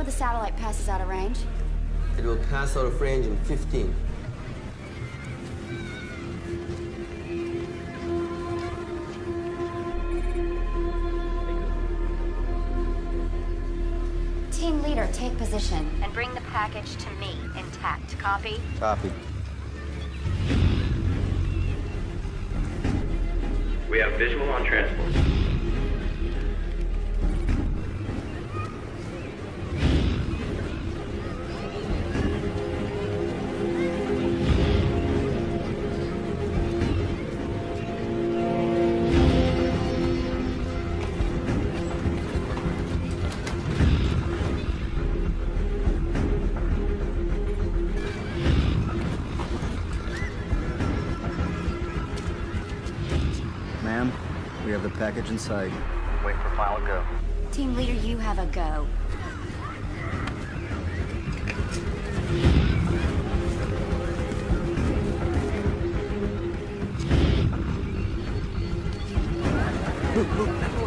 before the satellite passes out of range? It will pass out of range in 15. Team leader, take position and bring the package to me intact. Copy? Copy. We have visual on transport. Ma'am, we have the package in sight. Wait for final go. Team leader, you have a go. What the hell?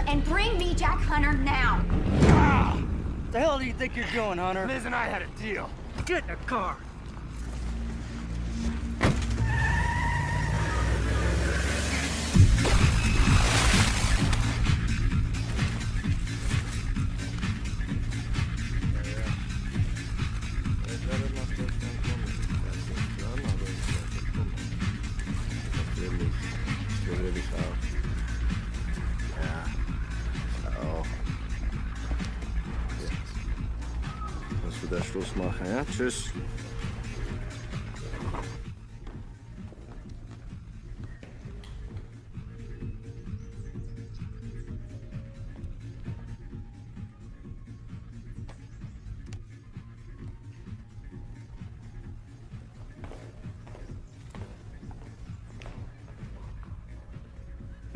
And bring me Jack Hunter now. Ah! The hell do you think you're doing, Hunter? Liz and I had a deal. Get in the car. Wieder Schluss machen, ja? Tschüss.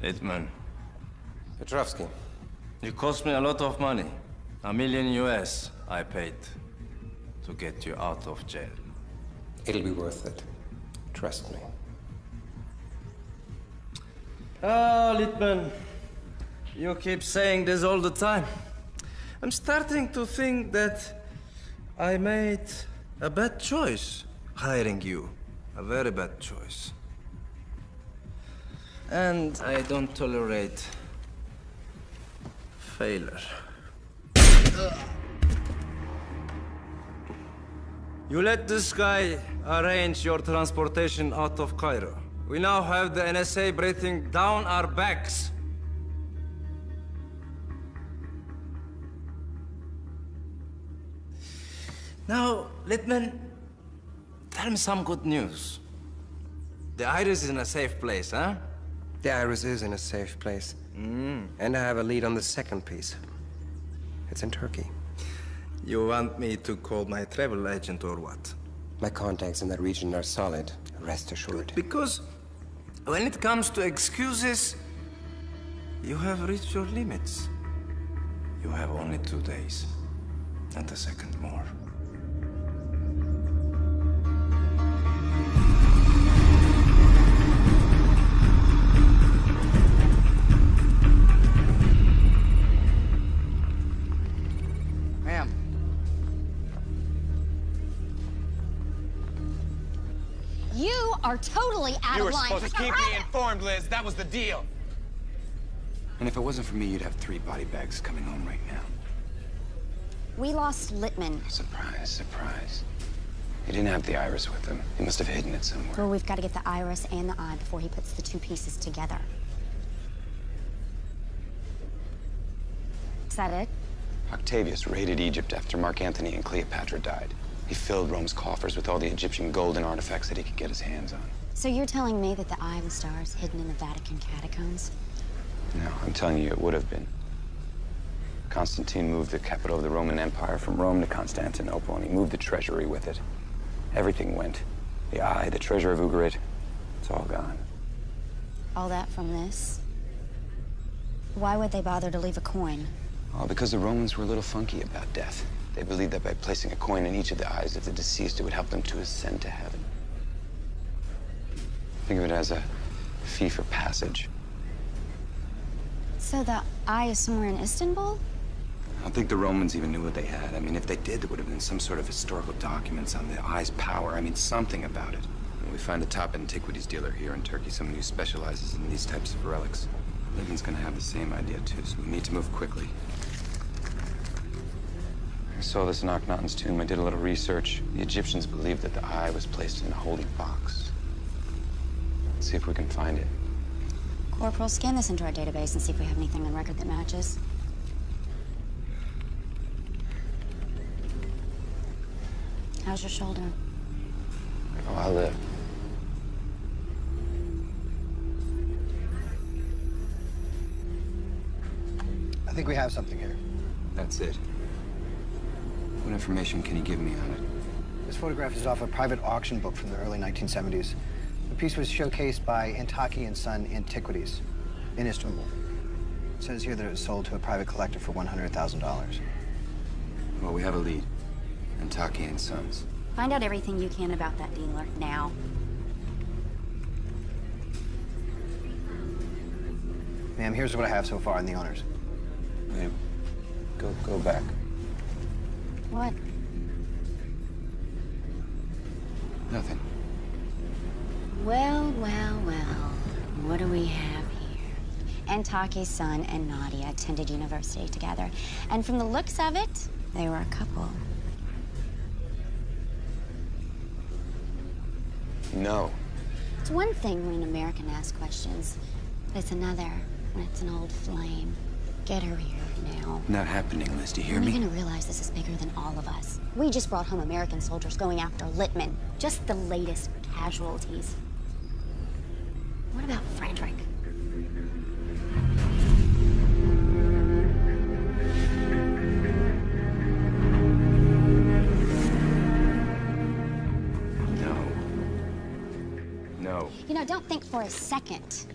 Littman. Petrovsky. You cost me a lot of money. $1 million US I paid to get you out of jail. It'll be worth it. Trust me. Ah, Littman. You keep saying this all the time. I'm starting to think that I made a bad choice hiring you. A very bad choice. And I don't tolerate failure. You let this guy arrange your transportation out of Cairo. We now have the NSA breathing down our backs. Now, Littman, tell me some good news. The Iris is in a safe place, huh? The Iris is in a safe place. And I have a lead on the second piece. It's in Turkey. You want me to call my travel agent or what? My contacts in that region are solid, rest assured. Because when it comes to excuses, you have reached your limits. You have only 2 days, and a second more. Ma'am. You are totally out You of were line. supposed to keep me informed, Liz. That was the deal. And if it wasn't for me, you'd have 3 body bags coming home right now. We lost Littman. Surprise, surprise. He didn't have the iris with him. He must have hidden it somewhere. Well, we've got to get the iris and the eye before he puts the 2 pieces together. Is that it? Octavius raided Egypt after Mark Antony and Cleopatra died. He filled Rome's coffers with all the Egyptian gold and artifacts that he could get his hands on. So you're telling me that the Eye of the Star is hidden in the Vatican catacombs? No, I'm telling you, it would have been. Constantine moved the capital of the Roman Empire from Rome to Constantinople, and he moved the treasury with it. Everything went. The eye, the treasure of Ugarit, it's all gone. All that from this? Why would they bother to leave a coin? Oh, because the Romans were a little funky about death. They believed that by placing a coin in each of the eyes of the deceased, it would help them to ascend to heaven. Think of it as a fee for passage. So the eye is somewhere in Istanbul? I don't think the Romans even knew what they had. I mean, if they did, there would have been some sort of historical documents on the eye's power. I mean, something about it. When we find a top antiquities dealer here in Turkey, someone who specializes in these types of relics, Littman's gonna have the same idea, too, so we need to move quickly. I saw this in Akhenaten's tomb. I did a little research. The Egyptians believed that the eye was placed in a holy box. Let's see if we can find it. Corporal, scan this into our database and see if we have anything on record that matches. How's your shoulder? Oh, I live. I think we have something here. That's it. What information can you give me on it? This photograph is off a private auction book from the early 1970s. The piece was showcased by Antaki & Son Antiquities in Istanbul. It says here that it was sold to a private collector for $100,000. Well, we have a lead. Antaki & Sons. Find out everything you can about that dealer, now. Ma'am, here's what I have so far on the owners. Wait, go back. What? Nothing. Well. What do we have here? Antaki's son and Nadia attended university together. And from the looks of it, they were a couple. No. It's one thing when an American asks questions, but it's another when it's an old flame. Get her here now. Not happening, Liz. Do you hear When me? are you gonna realize this is bigger than all of us? We just brought home American soldiers going after Littman. Just the latest casualties. What about Frederick? No. You know, don't think for a second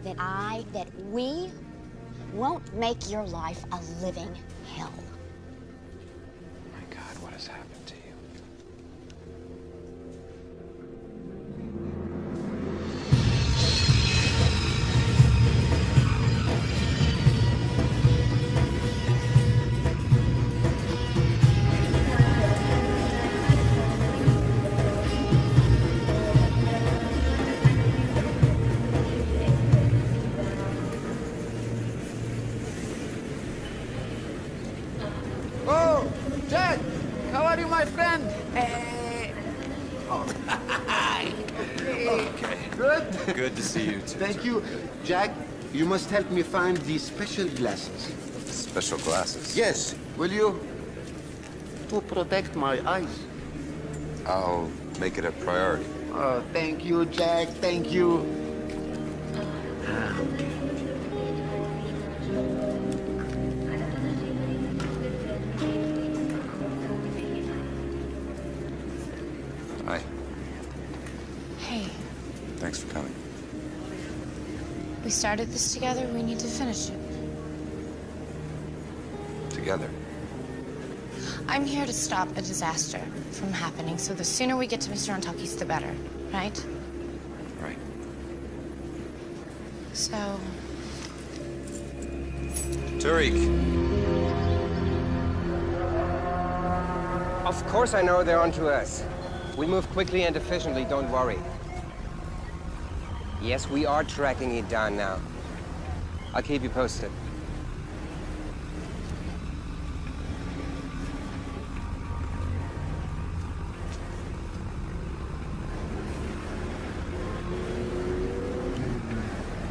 that we won't make your life a living hell. My God, what has happened to you? Oh, Jack! How are you, my friend? Okay. Good. Good to see you too. Thank you. Jack, you must help me find these special glasses. Special glasses. Yes, will you? To protect my eyes. I'll make it a priority. Oh, thank you, Jack. Thank you. Hi. Hey, Thanks for coming. we started this together. We need to finish it. Together. I'm here to stop a disaster from happening, so the sooner we get to Mr. Antaki's, the better, right? Right. So, Tariq. Of course I know they're onto us. We move quickly and efficiently, don't worry. Yes, we are tracking it down now. I'll keep you posted.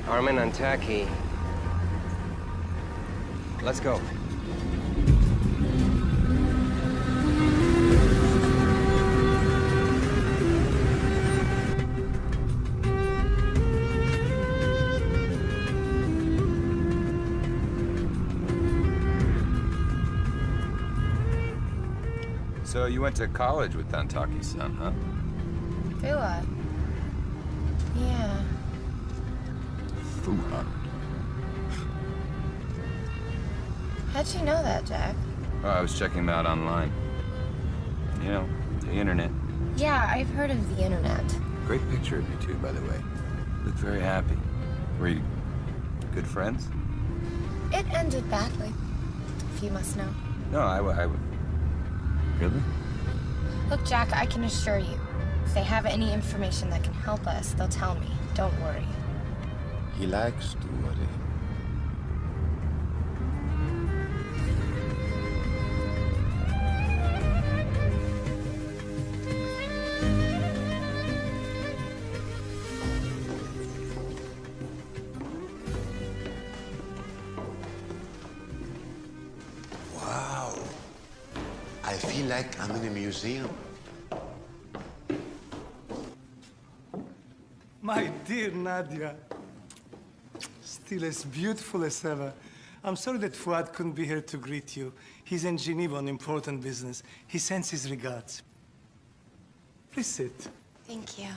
Armin Antaki. Let's go. So you went to college with Antaki's son, huh? Fuad. Yeah. Fuad. How'd you know that, Jack? Oh, I was checking him out online. You know, the internet. Yeah, I've heard of the internet. Great picture of you two, by the way. Look very happy. Were you good friends? It ended badly, if you must know. No, I would. Really? Look, Jack, I can assure you, if they have any information that can help us, they'll tell me. Don't worry. He likes to worry. Wow. I feel like I'm in a museum. My dear Nadia, still as beautiful as ever. I'm sorry that Fuad couldn't be here to greet you. He's in Geneva on important business. He sends his regards. Please sit. Thank you.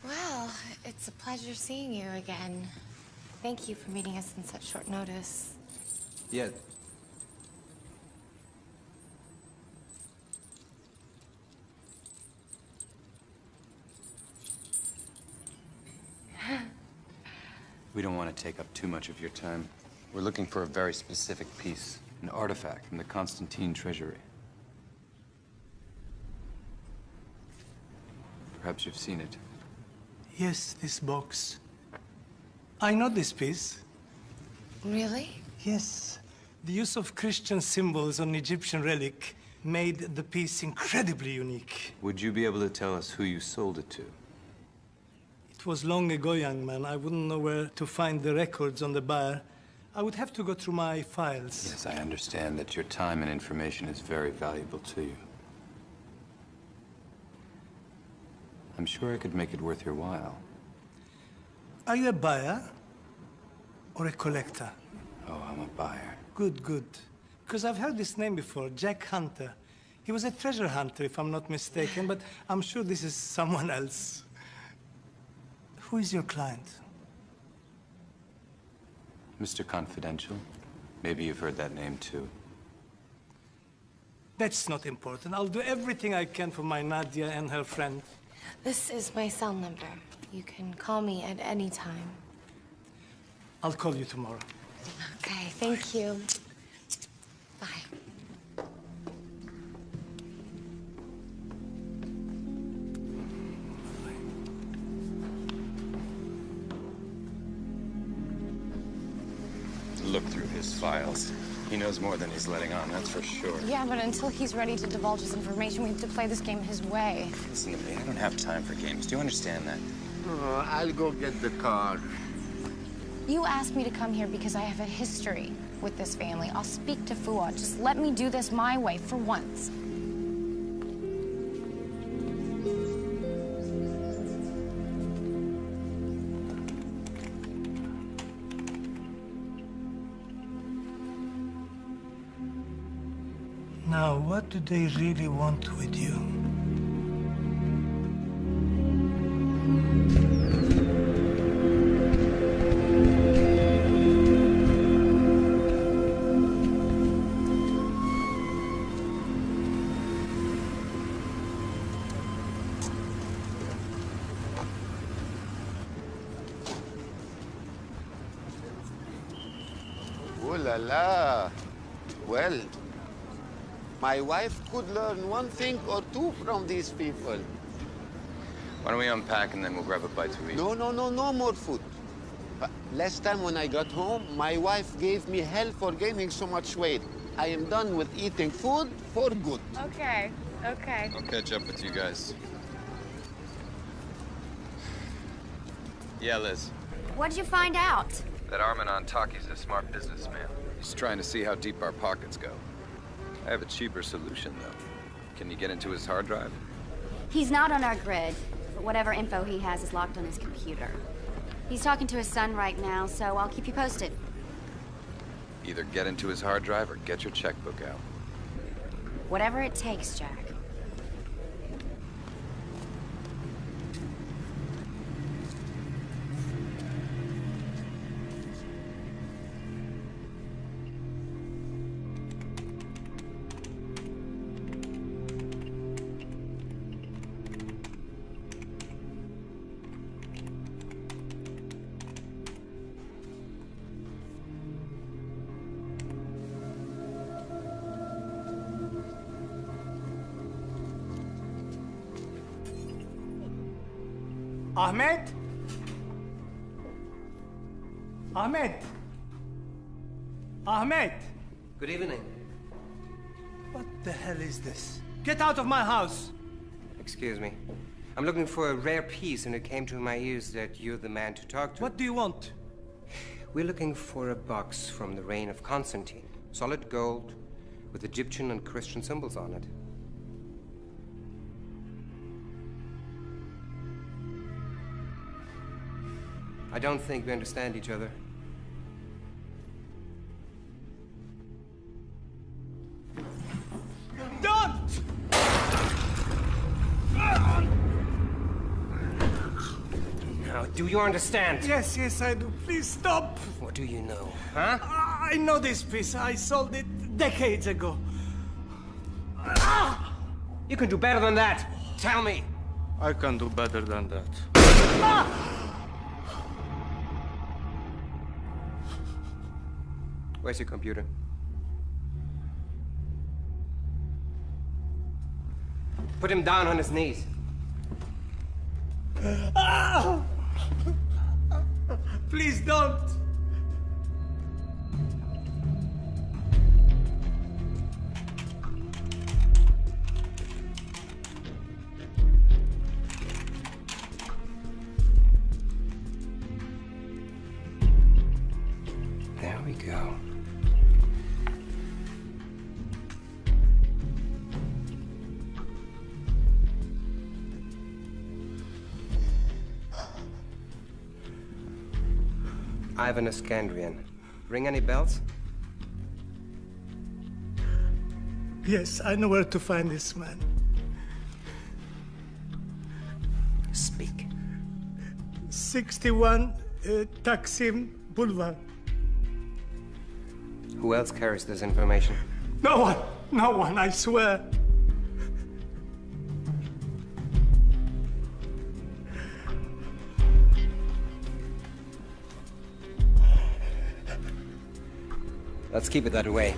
Well, it's a pleasure seeing you again. Thank you for meeting us in such short notice. Yeah. We don't want to take up too much of your time. We're looking for a very specific piece, an artifact from the Constantine treasury. Perhaps you've seen it. Yes, this box. I know this piece. Really? Yes. The use of Christian symbols on Egyptian relic made the piece incredibly unique. Would you be able to tell us who you sold it to? It was long ago, young man. I wouldn't know where to find the records on the buyer. I would have to go through my files. Yes, I understand that your time and information is very valuable to you. I'm sure I could make it worth your while. Are you a buyer or a collector? Oh, I'm a buyer. Good, good. Because I've heard this name before, Jack Hunter. He was a treasure hunter, if I'm not mistaken, but I'm sure this is someone else. Who is your client? Mr. Confidential. Maybe you've heard that name too. That's not important. I'll do everything I can for my Nadia and her friend. This is my cell number. You can call me at any time. I'll call you tomorrow. Okay, thank you. Bye. Look through his files. He knows more than he's letting on, that's for sure. Yeah, but until he's ready to divulge his information, we have to play this game his way. Listen to me, I don't have time for games. Do you understand that? Oh, I'll go get the car. You asked me to come here because I have a history with this family. I'll speak to Fuad. Just let me do this my way for once. Now, what do they really want with you? Oh la la. Well, my wife could learn one thing or two from these people. Why don't we unpack and then we'll grab a bite to eat? No more food. Last time when I got home, my wife gave me hell for gaining so much weight. I am done with eating food for good. Okay, okay. I'll catch up with you guys. Yeah, Liz. What'd you find out? That Armanon Taki's a smart businessman. He's trying to see how deep our pockets go. I have a cheaper solution, though. Can you get into his hard drive? He's not on our grid, but whatever info he has is locked on his computer. He's talking to his son right now, so I'll keep you posted. Either get into his hard drive or get your checkbook out. Whatever it takes, Jack. Ahmed? Ahmed? Ahmed? Good evening. What the hell is this? Get out of my house! Excuse me. I'm looking for a rare piece, and it came to my ears that you're the man to talk to. What do you want? We're looking for a box from the reign of Constantine. Solid gold, with Egyptian and Christian symbols on it. I don't think we understand each other. Don't! Now, do you understand? Yes, I do. Please stop. What do you know, huh? I know this piece. I sold it decades ago. You can do better than that. Tell me. I can do better than that. Where's your computer? Put him down on his knees. Please don't. There we go. Ivan Iskandrian. Ring any bells? Yes, I know where to find this man. Speak. 61 Taksim Boulevard. Who else carries this information? No one, I swear. Let's keep it that way.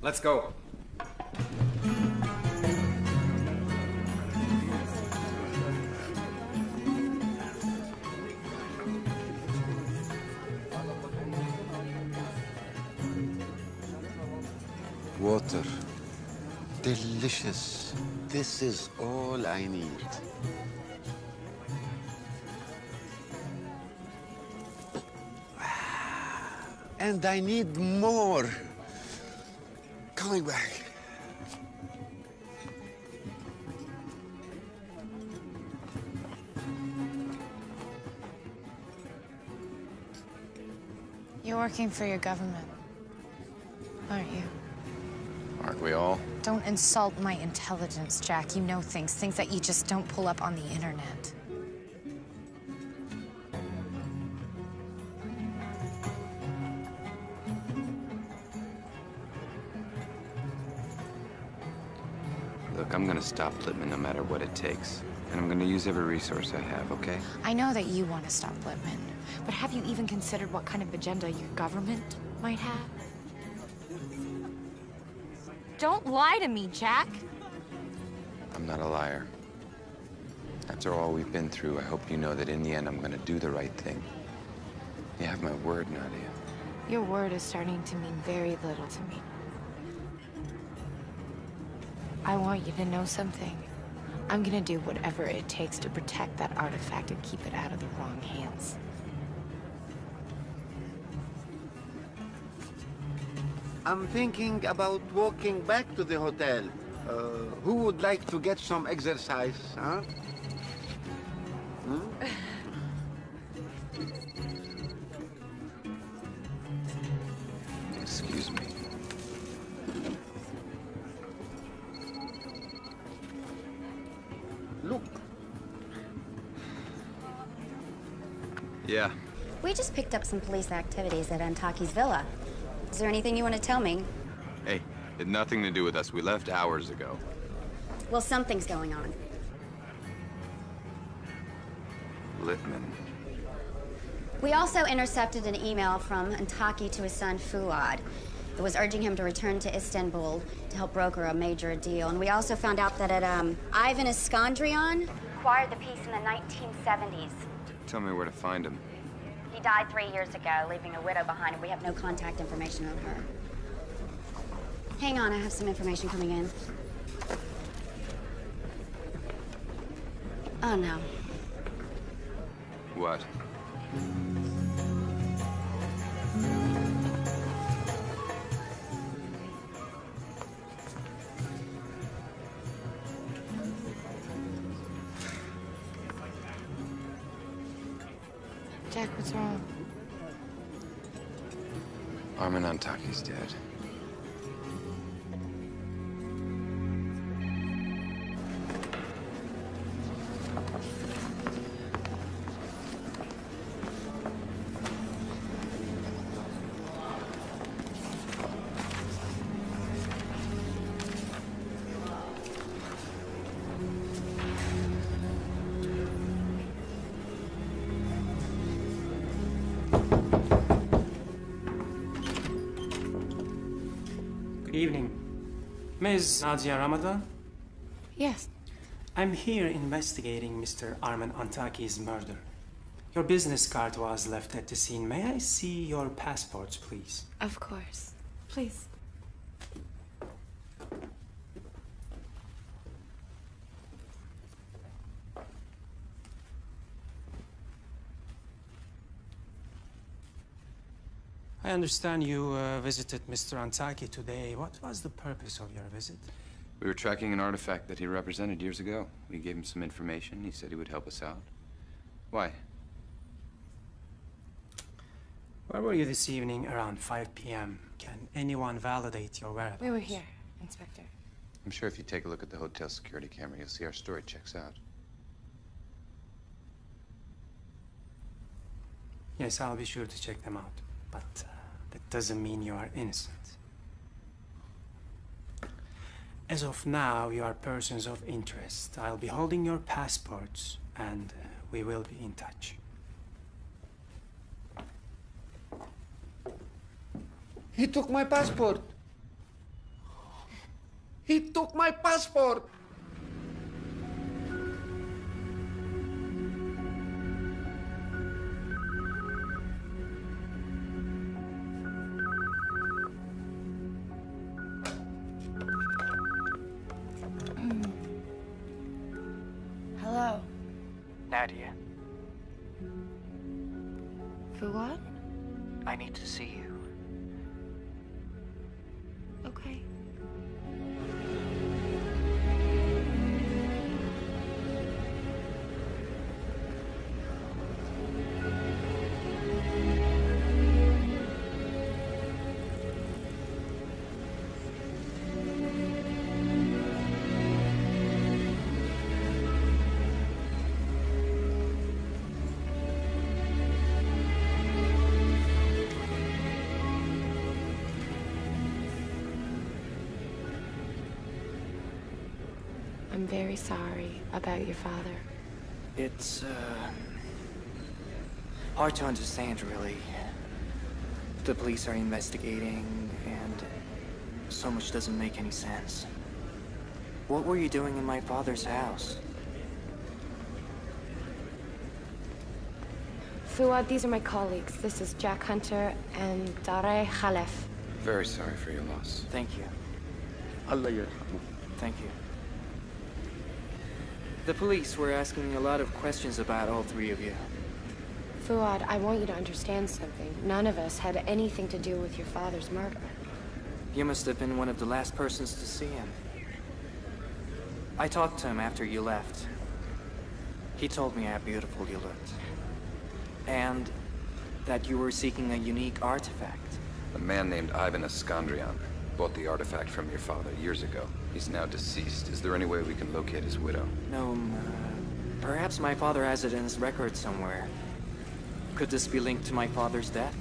Let's go. Water. Delicious. This is all I need. And I need more. Coming back. You're working for your government, aren't you? Aren't we all? Don't insult my intelligence, Jack. You know things that you just don't pull up on the internet. Look, I'm gonna stop Lippman no matter what it takes. And I'm gonna use every resource I have, okay? I know that you want to stop Lippman, but have you even considered what kind of agenda your government might have? Don't lie to me, Jack. I'm not a liar. After all we've been through, I hope you know that in the end I'm gonna do the right thing. You have my word, Nadia. Your word is starting to mean very little to me. I want you to know something. I'm gonna do whatever it takes to protect that artifact and keep it out of the wrong hands. I'm thinking about walking back to the hotel. Who would like to get some exercise, huh? Excuse me. Look. Yeah. We just picked up some police activities at Antaki's villa. Is there anything you want to tell me? Hey, it had nothing to do with us. We left hours ago. Well, something's going on. Lippman. We also intercepted an email from Antaki to his son Fuad. It was urging him to return to Istanbul to help broker a major deal. And we also found out that Ivan Iskandrian acquired the piece in the 1970s. Tell me where to find him. He died 3 years ago, leaving a widow behind, and we have no contact information on her. Hang on, I have some information coming in. Oh, no. What? Jack, what's wrong? Armin Antaki's dead. Good evening. Ms. Nadia Ramadan? Yes. I'm here investigating Mr. Arman Antaki's murder. Your business card was left at the scene. May I see your passports, please? Of course. Please. I understand you visited Mr. Antaki today. What was the purpose of your visit? We were tracking an artifact that he represented years ago. We gave him some information. He said he would help us out. Why? Where were you this evening around 5 p.m.? Can anyone validate your whereabouts? We were here, Inspector. I'm sure if you take a look at the hotel security camera, you'll see our story checks out. Yes, I'll be sure to check them out. But that doesn't mean you are innocent. As of now, you are persons of interest. I'll be holding your passports, and we will be in touch. He took my passport. He took my passport. Hello. Nadia, Fuad? I need to see you. Okay. I'm very sorry about your father. It's, hard to understand, really. The police are investigating, and so much doesn't make any sense. What were you doing in my father's house? Fuad, these are my colleagues. This is Jack Hunter and Dareh Khalef. Very sorry for your loss. Thank you. Allah yarhamu. Thank you. The police were asking a lot of questions about all three of you. Fuad, I want you to understand something. None of us had anything to do with your father's murder. You must have been one of the last persons to see him. I talked to him after you left. He told me how beautiful you looked. And that you were seeking a unique artifact. A man named Ivan Iskandrian bought the artifact from your father years ago. He's now deceased. Is there any way we can locate his widow? No, perhaps my father has it in his record somewhere. Could this be linked to my father's death?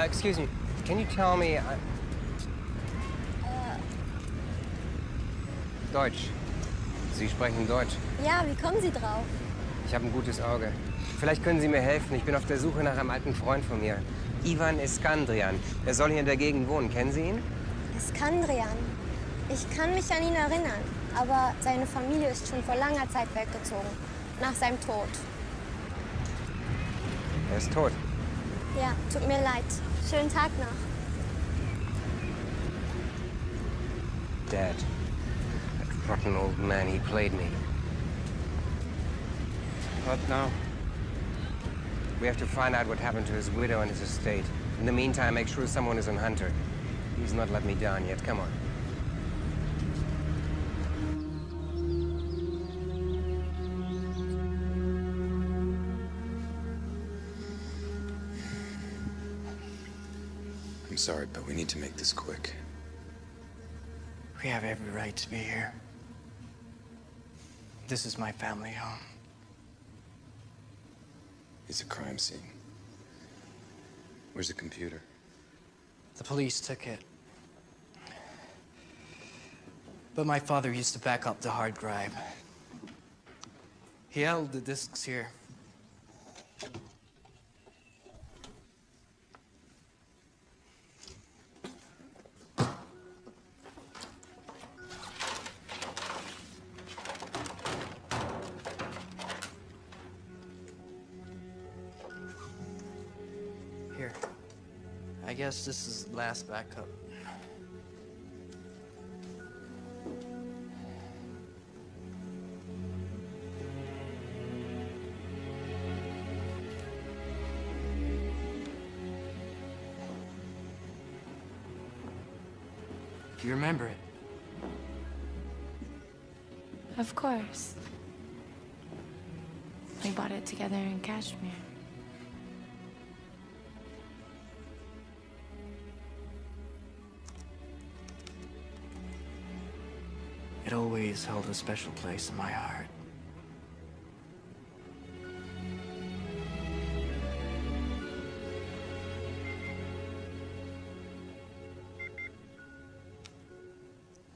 Excuse me, can you tell me... Deutsch. Sie sprechen Deutsch. Ja, wie kommen Sie drauf? Ich habe ein gutes Auge. Vielleicht können Sie mir helfen. Ich bin auf der Suche nach einem alten Freund von mir. Ivan Iskandrian. Er soll hier in der Gegend wohnen. Kennen Sie ihn? Iskandrian. Ich kann mich an ihn erinnern, aber seine Familie ist schon vor langer Zeit weggezogen. Nach seinem Tod. Er ist tot. Ja, tut mir leid. Schönen Tag noch. Dad. That rotten old man, he played me. What now? We have to find out what happened to his widow and his estate. In the meantime, make sure someone is on Hunter. He's not let me down yet. Come on. I'm sorry, but we need to make this quick. We have every right to be here. This is my family home. It's a crime scene. Where's the computer? The police took it. But my father used to back up the hard drive. He held the discs here. Here. I guess this is the last backup. Do you remember it? Of course. We bought it together in Kashmir. It always held a special place in my heart.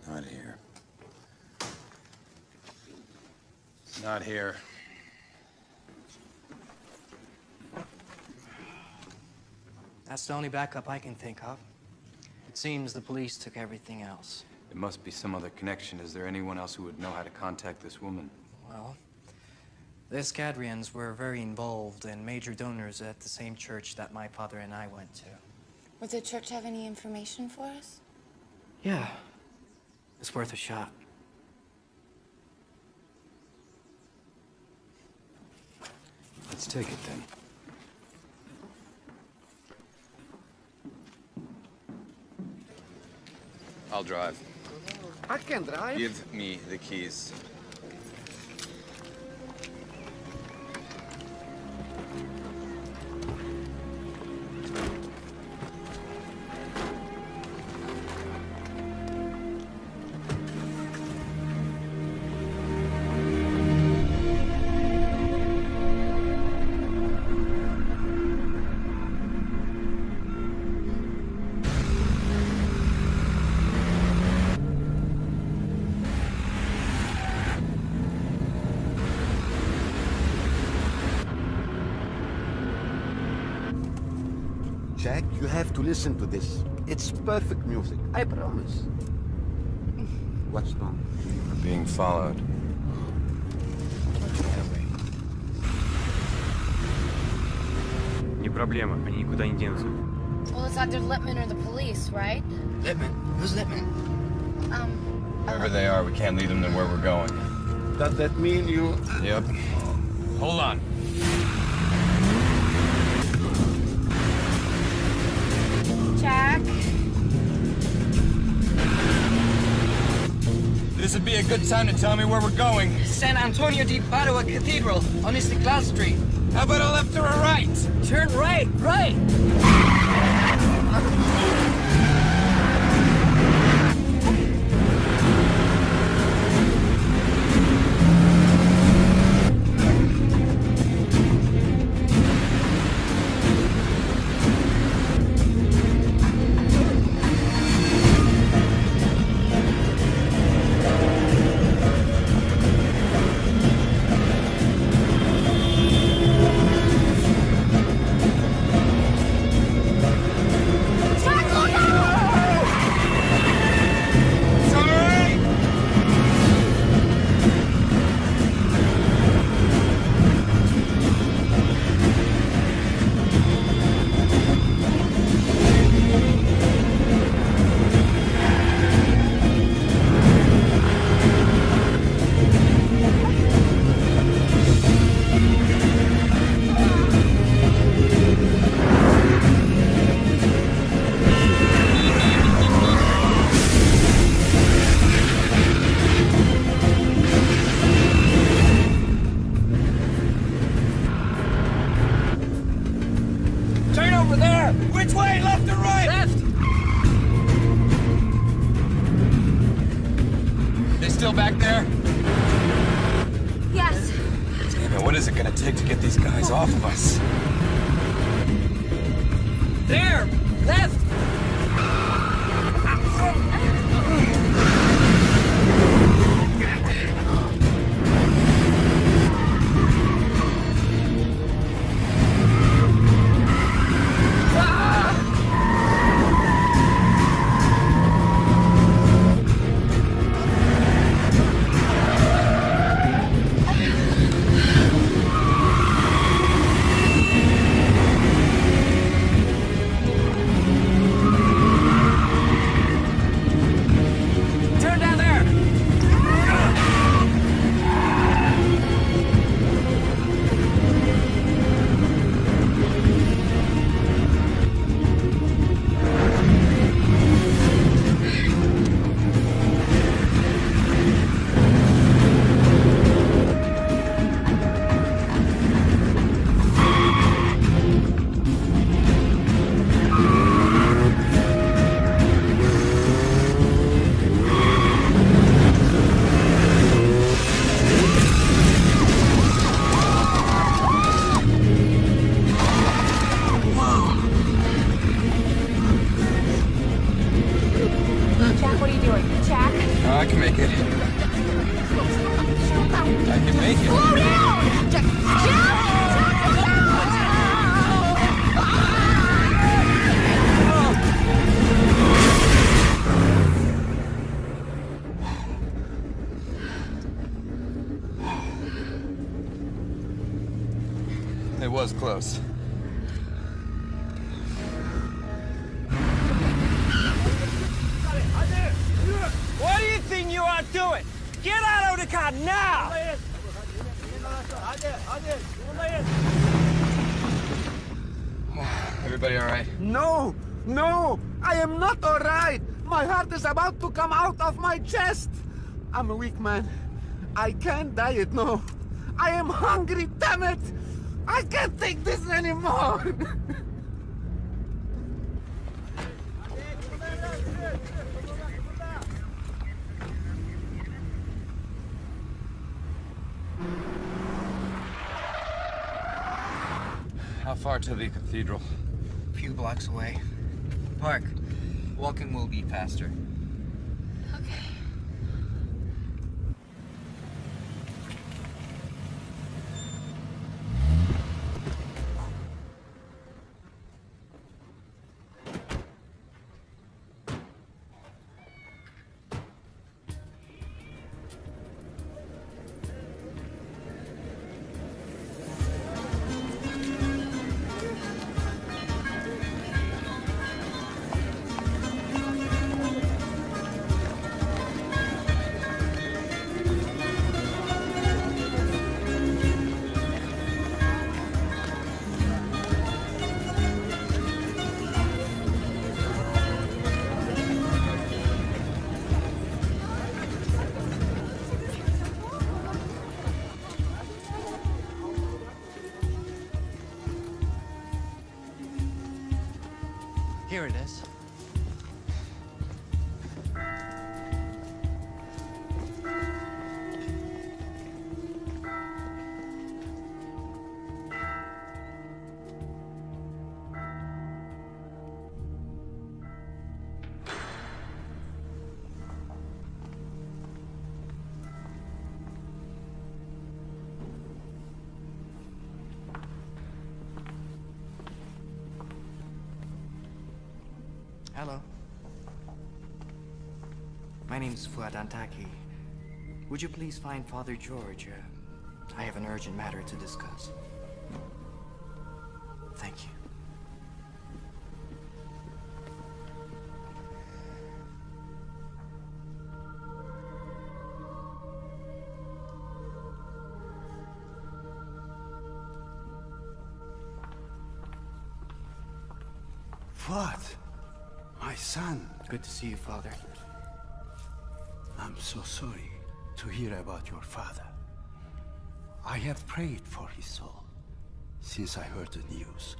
Not here. Not here. That's the only backup I can think of. It seems the police took everything else. There must be some other connection. Is there anyone else who would know how to contact this woman? Well, the Escadrians were very involved and major donors at the same church that my father and I went to. Would the church have any information for us? Yeah. It's worth a shot. Let's take it then. I'll drive. I can drive. Give me the keys. Jack, you have to listen to this. It's perfect music, I promise. What's wrong? We're being followed. Не проблема, они никуда не денутся. Well, it's either Lippman or the police, right? Lippman? Who's Lippman? Wherever they are, we can't lead them to where we're going. Does that mean you... Yep. Hold on. Jack? This would be a good time to tell me where we're going. San Antonio di Padua Cathedral on Istiklal Street. How about a left or a right? Turn right, right! Still back there? Yes. Damn it, what is it gonna take to get these guys off of us? There! Left! make it. Slow down! Jack! It was close. What do you think you are doing? Get out of the car now! Everybody all right? No! No! I am not all right! My heart is about to come out of my chest! I'm a weak man. I can't diet, no. I am hungry, damn it! I can't take this anymore! How far to the cathedral? A few blocks away. Park. Walking will be faster. Okay. Here it is. Hello. My name's Fuad Antaki. Would you please find Father George? I have an urgent matter to discuss. Thank you. Fuad, my son. Good to see you, Father. I'm so sorry to hear about your father. I have prayed for his soul since I heard the news.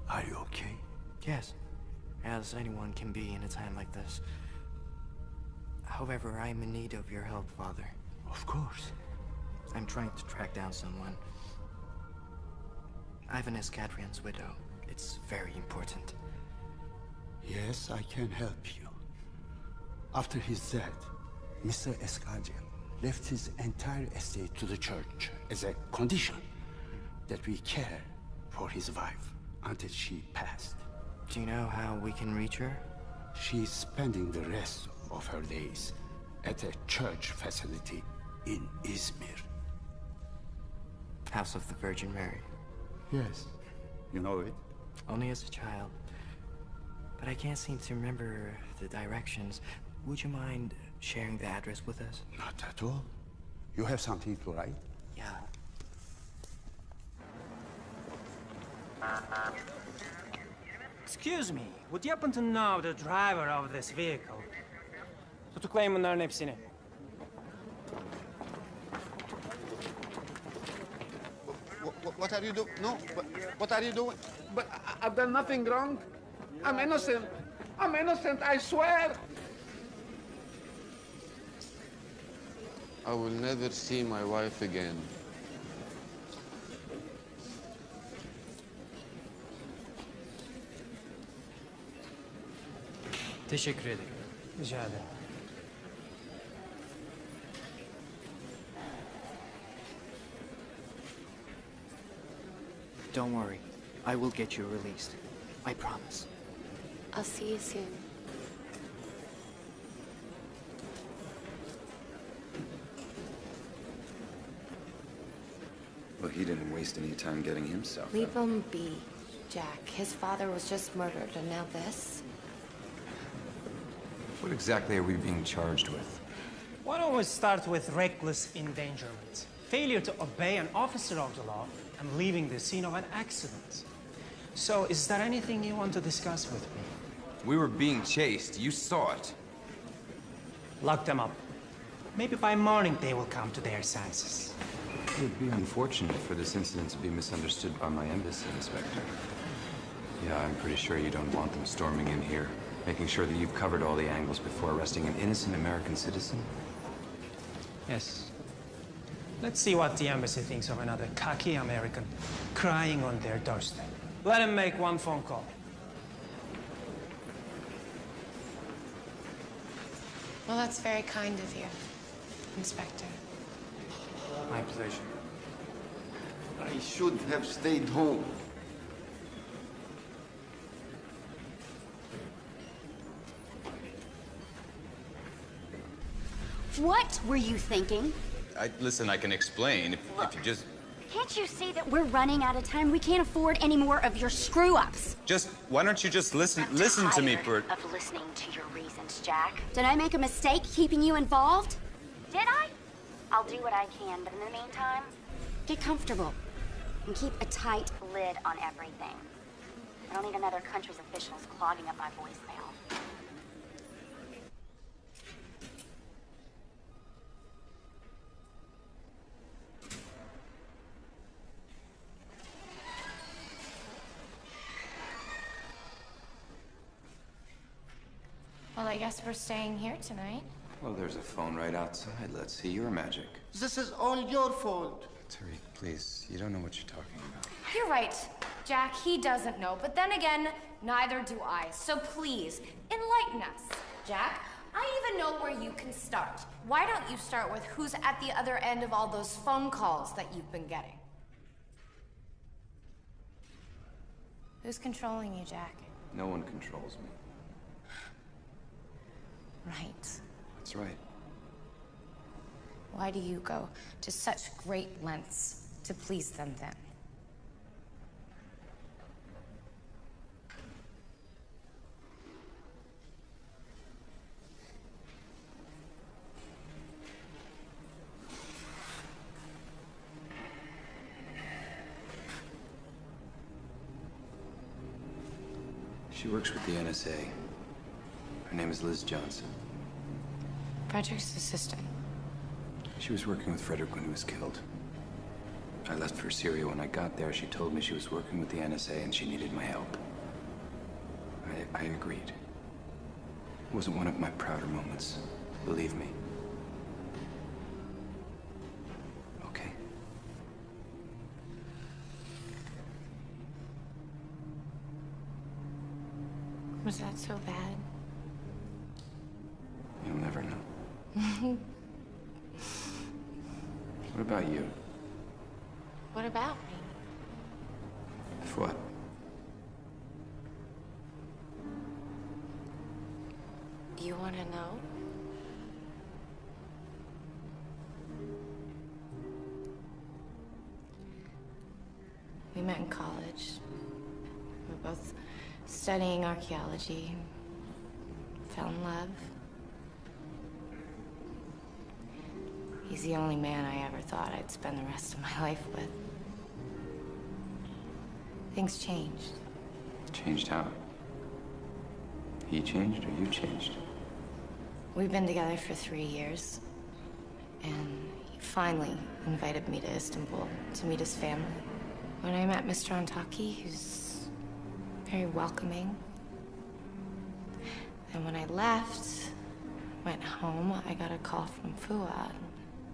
Are you okay? Yes, as anyone can be in a time like this. However, I am in need of your help, Father. Of course. I'm trying to track down someone. Ivan Escadrian's widow. It's very important. Yes, I can help you. After his death, Mr. Escadrian left his entire estate to the church as a condition that we care for his wife until she passed. Do you know how we can reach her? She's spending the rest of her days at a church facility in Izmir. House of the Virgin Mary. Yes, you know it. Only as a child. But I can't seem to remember the directions. Would you mind sharing the address with us? Not at all. You have something to write? Yeah. Excuse me, would you happen to know the driver of this vehicle? Tutuklayın bunların hepsini. What are you doing? No, what are you doing? But I've done nothing wrong. I'm innocent. I'm innocent, I swear. I will never see my wife again. Teşekkür ederim. Rica ederim. Don't worry. I will get you released. I promise. I'll see you soon. Well, he didn't waste any time getting himself Leave out. him be, Jack. His father was just murdered, and now this? What exactly are we being charged with? Why don't we start with reckless endangerment? Failure to obey an officer of the law and leaving the scene of an accident. So, is there anything you want to discuss with me? We were being chased. You saw it. Lock them up. Maybe by morning they will come to their senses. It would be unfortunate for this incident to be misunderstood by my embassy, Inspector. Yeah, I'm pretty sure you don't want them storming in here, making sure that you've covered all the angles before arresting an innocent American citizen. Yes. Let's see what the embassy thinks of another cocky American crying on their doorstep. Let him make one phone call. Well, that's very kind of you, Inspector. My pleasure. I should have stayed home. What were you thinking? Listen, I can explain if you just... Can't you see that we're running out of time? We can't afford any more of your screw-ups. Why don't you just listen to me for... Of listening to your reasons, Jack. Did I make a mistake keeping you involved? Did I? I'll do what I can, but in the meantime, get comfortable and keep a tight lid on everything. I don't need another country's officials clogging up my voicemail. Well, I guess we're staying here tonight. Well, there's a phone right outside. Let's see your magic. This is all your fault. Tariq, please. You don't know what you're talking about. You're right, Jack. He doesn't know. But then again, neither do I. So please, enlighten us. Jack, I even know where you can start. Why don't you start with who's at the other end of all those phone calls that you've been getting? Who's controlling you, Jack? No one controls me. Right. That's right. Why do you go to such great lengths to please them then? She works with the NSA. Her name is Liz Johnson. Frederick's assistant. She was working with Frederick when he was killed. I left for Syria. When I got there, she told me she was working with the NSA and she needed my help. I agreed. It wasn't one of my prouder moments, believe me. Okay? Was that so bad? You'll never know. What about you? What about me? What? You want to know? We met in college. We were both studying archaeology. Fell in love. He's the only man I ever thought I'd spend the rest of my life with. Things changed. Changed how? He changed or you changed? We've been together for 3 years. And he finally invited me to Istanbul to meet his family. When I met Mr. Antaki, he was very welcoming. And when I left, went home, I got a call from Fuad.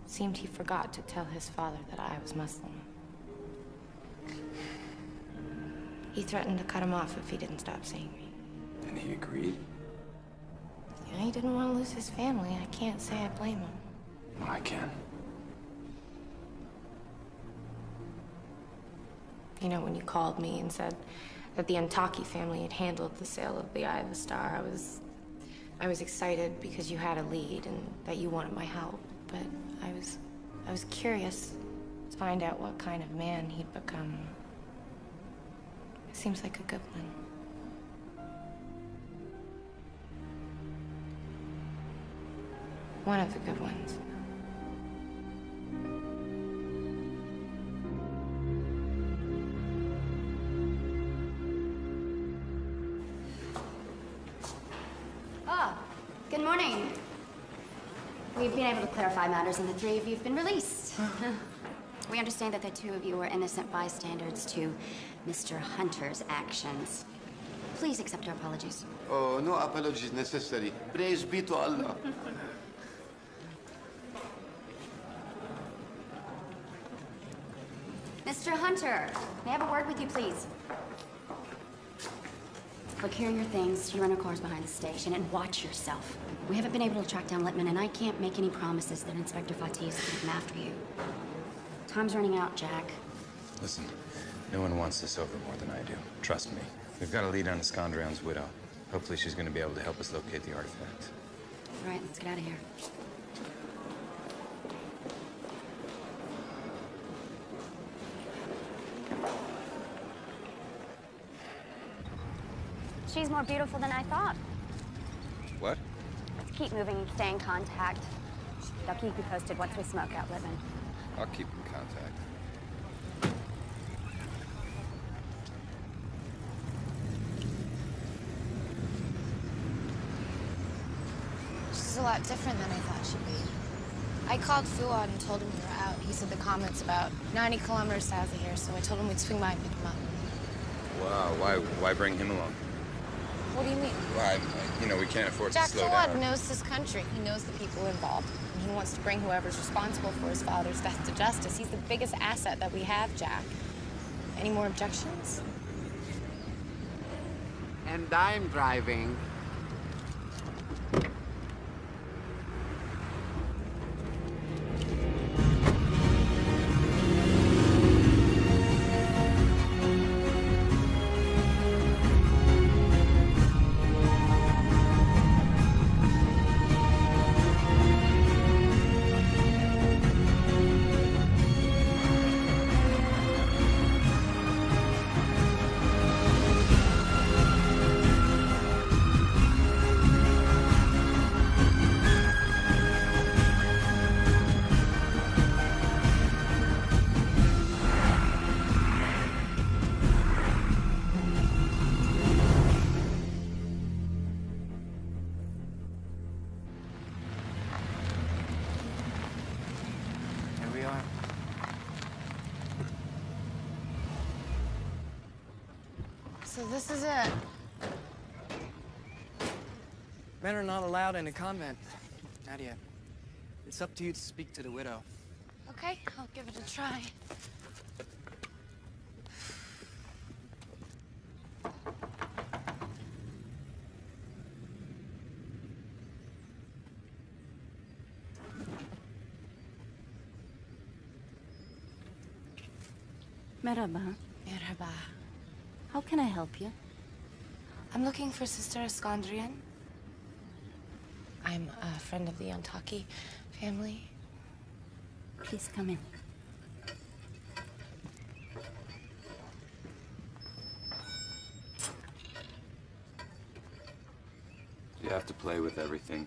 Seemed he forgot to tell his father that I was Muslim. He threatened to cut him off if he didn't stop seeing me. And he agreed? Yeah, he didn't want to lose his family. I can't say I blame him. I can. You know, when you called me and said that the Antaki family had handled the sale of the Eye of the Star, I was excited because you had a lead and that you wanted my help. But I was curious to find out what kind of man he'd become. Seems like a good one. One of the good ones. Ah, good morning. We've been able to clarify matters, and the three of you have been released. We understand that the two of you were innocent bystanders to Mr. Hunter's actions. Please accept our apologies. Oh, no apologies necessary. Praise be to Allah. Mr. Hunter, may I have a word with you, please? Look, here are your things. You run your cars behind the station, and watch yourself. We haven't been able to track down Littman, and I can't make any promises that Inspector Fatih is going to come after you. Time's running out, Jack. Listen, no one wants this over more than I do. Trust me. We've got a lead on Iskandrion's widow. Hopefully she's going to be able to help us locate the artifact. All right, let's get out of here. She's more beautiful than I thought. What? Let's keep moving and stay in contact. I'll keep you posted once we smoke out Littman. I'll keep in contact. She's a lot different than I thought she'd be. I called Fuad and told him we were out. He said the comment's about 90 kilometers south of here, so I told him we'd swing by and pick him up. Wow, why bring him along? What do you mean? Well, you know, we can't afford Jack to slow Fuad down. knows this country. He knows the people involved. And he wants to bring whoever's responsible for his father's death to justice. He's the biggest asset that we have, Jack. Any more objections? And I'm driving. So this is it. Men are not allowed in a convent. Nadia, it's up to you to speak to the widow. Okay, I'll give it a try. Merhaba. Merhaba. How can I help you? I'm looking for Sister Iskandrian. I'm a friend of the Antaki family. Please come in. You have to play with everything.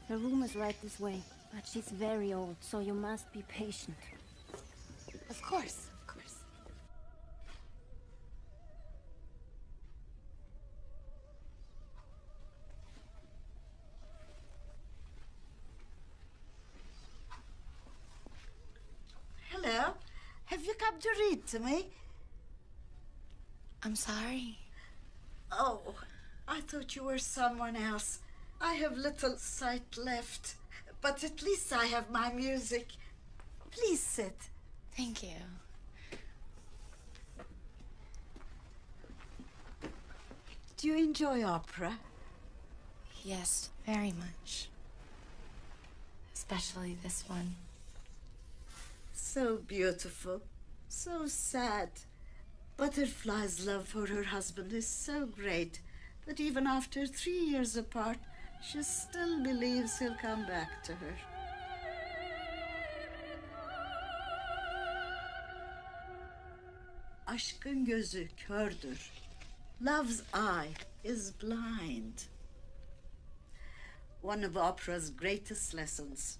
Her room is right this way, but she's very old, so you must be patient. Of course, of course. Hello. Have you come to read to me? I'm sorry. Oh, I thought you were someone else. I have little sight left, but at least I have my music. Please sit. Thank you. Do you enjoy opera? Yes, very much. especially this one. So beautiful, so sad. Butterfly's love for her husband is so great that even after 3 years apart, she still believes he'll come back to her. Aşkın gözü kördür. Love's eye is blind. One of opera's greatest lessons.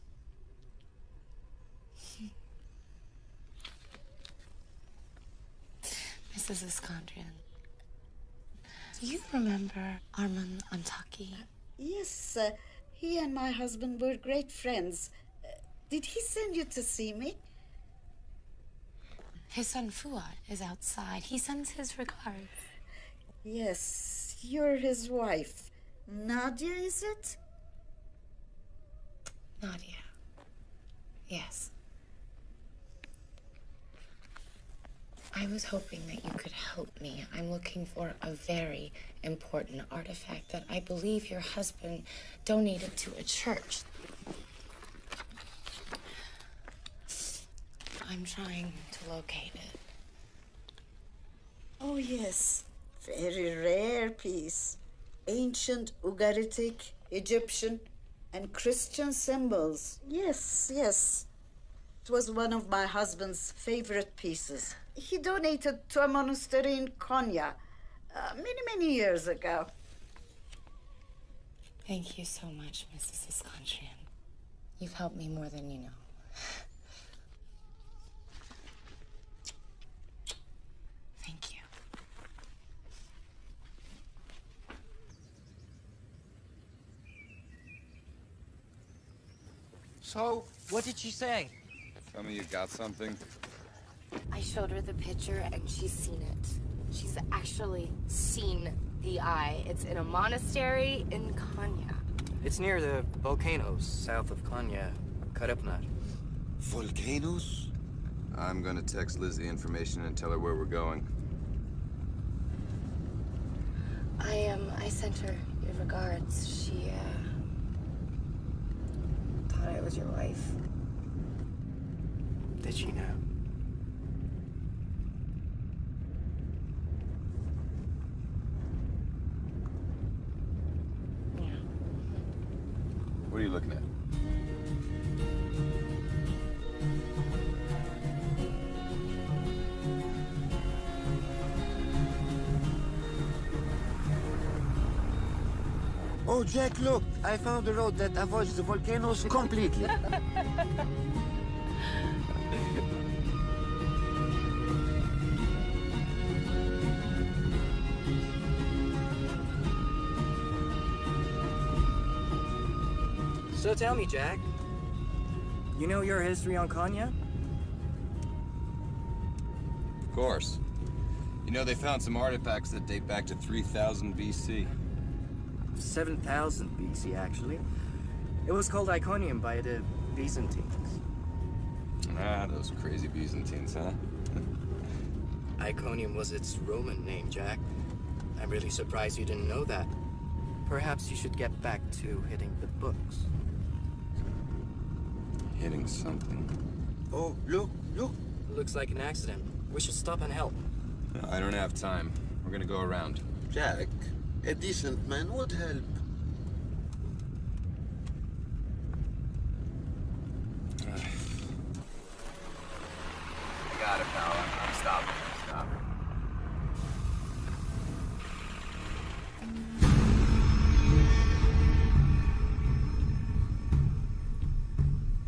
Mrs. Iskandrian, do you remember Arman Antaki? Yes, he and my husband were great friends. Did he send you to see me? His son Fuad is outside. He sends his regards. Yes, you're his wife. Nadia, is it? Nadia. Yes. I was hoping that you could help me. I'm looking for a very important artifact that I believe your husband donated to a church. I'm trying to locate it. Oh, yes. Very rare piece. Ancient Ugaritic, Egyptian, and Christian symbols. Yes, yes. It was one of my husband's favorite pieces. He donated to a monastery in Konya many years ago. Thank you so much, Mrs. Iskandrian. You've helped me more than you know. Thank you. So, what did she say? Tell me you got something. I showed her the picture and she's seen it. She's actually seen the eye. It's in a monastery in Konya. It's near the volcanoes south of Konya, Karapnat. Volcanoes? I'm gonna text Liz the information and tell her where we're going. I sent her your regards. She, thought I was your wife. Did she know? What are you looking at? Oh, Jack, look. I found a road that avoids the volcanoes completely. So tell me, Jack, you know your history on Konya? Of course. You know, they found some artifacts that date back to 3000 BC. 7000 BC, actually. It was called Iconium by the Byzantines. Ah, those crazy Byzantines, huh? Iconium was its Roman name, Jack. I'm really surprised you didn't know that. Perhaps you should get back to hitting the books. Hitting something. Oh, look, look. Looks like an accident. We should stop and help. I don't have time. We're gonna go around. Jack, a decent man would help. Got it, pal. I'm stopping. Stop.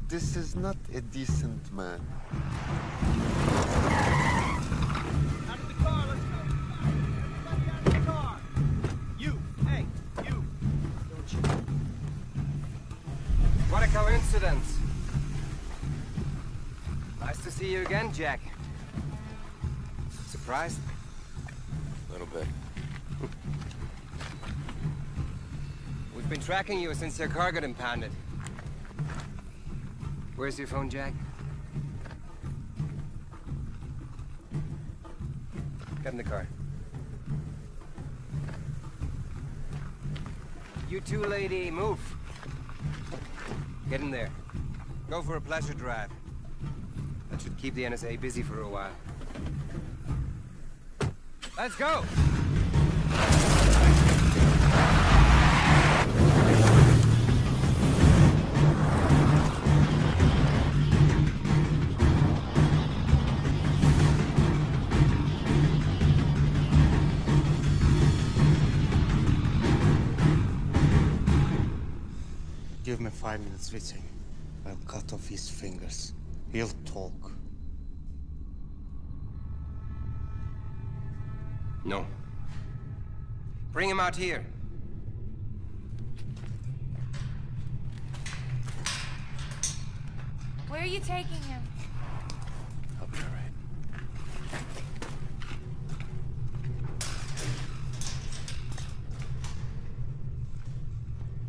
This is not a decent man. Out of the car, let's go! Everybody out of the car! You, hey, you! Don't you? What a coincidence. Nice to see you again, Jack. Surprised? A little bit. We've been tracking you since your car got impounded. Where's your phone, Jack? Get in the car. You two, lady, move. Get in there. Go for a pleasure drive. That should keep the NSA busy for a while. Let's go! Give me 5 minutes with him. I'll cut off his fingers. He'll talk. No. Bring him out here. Where are you taking him? I'll be all right.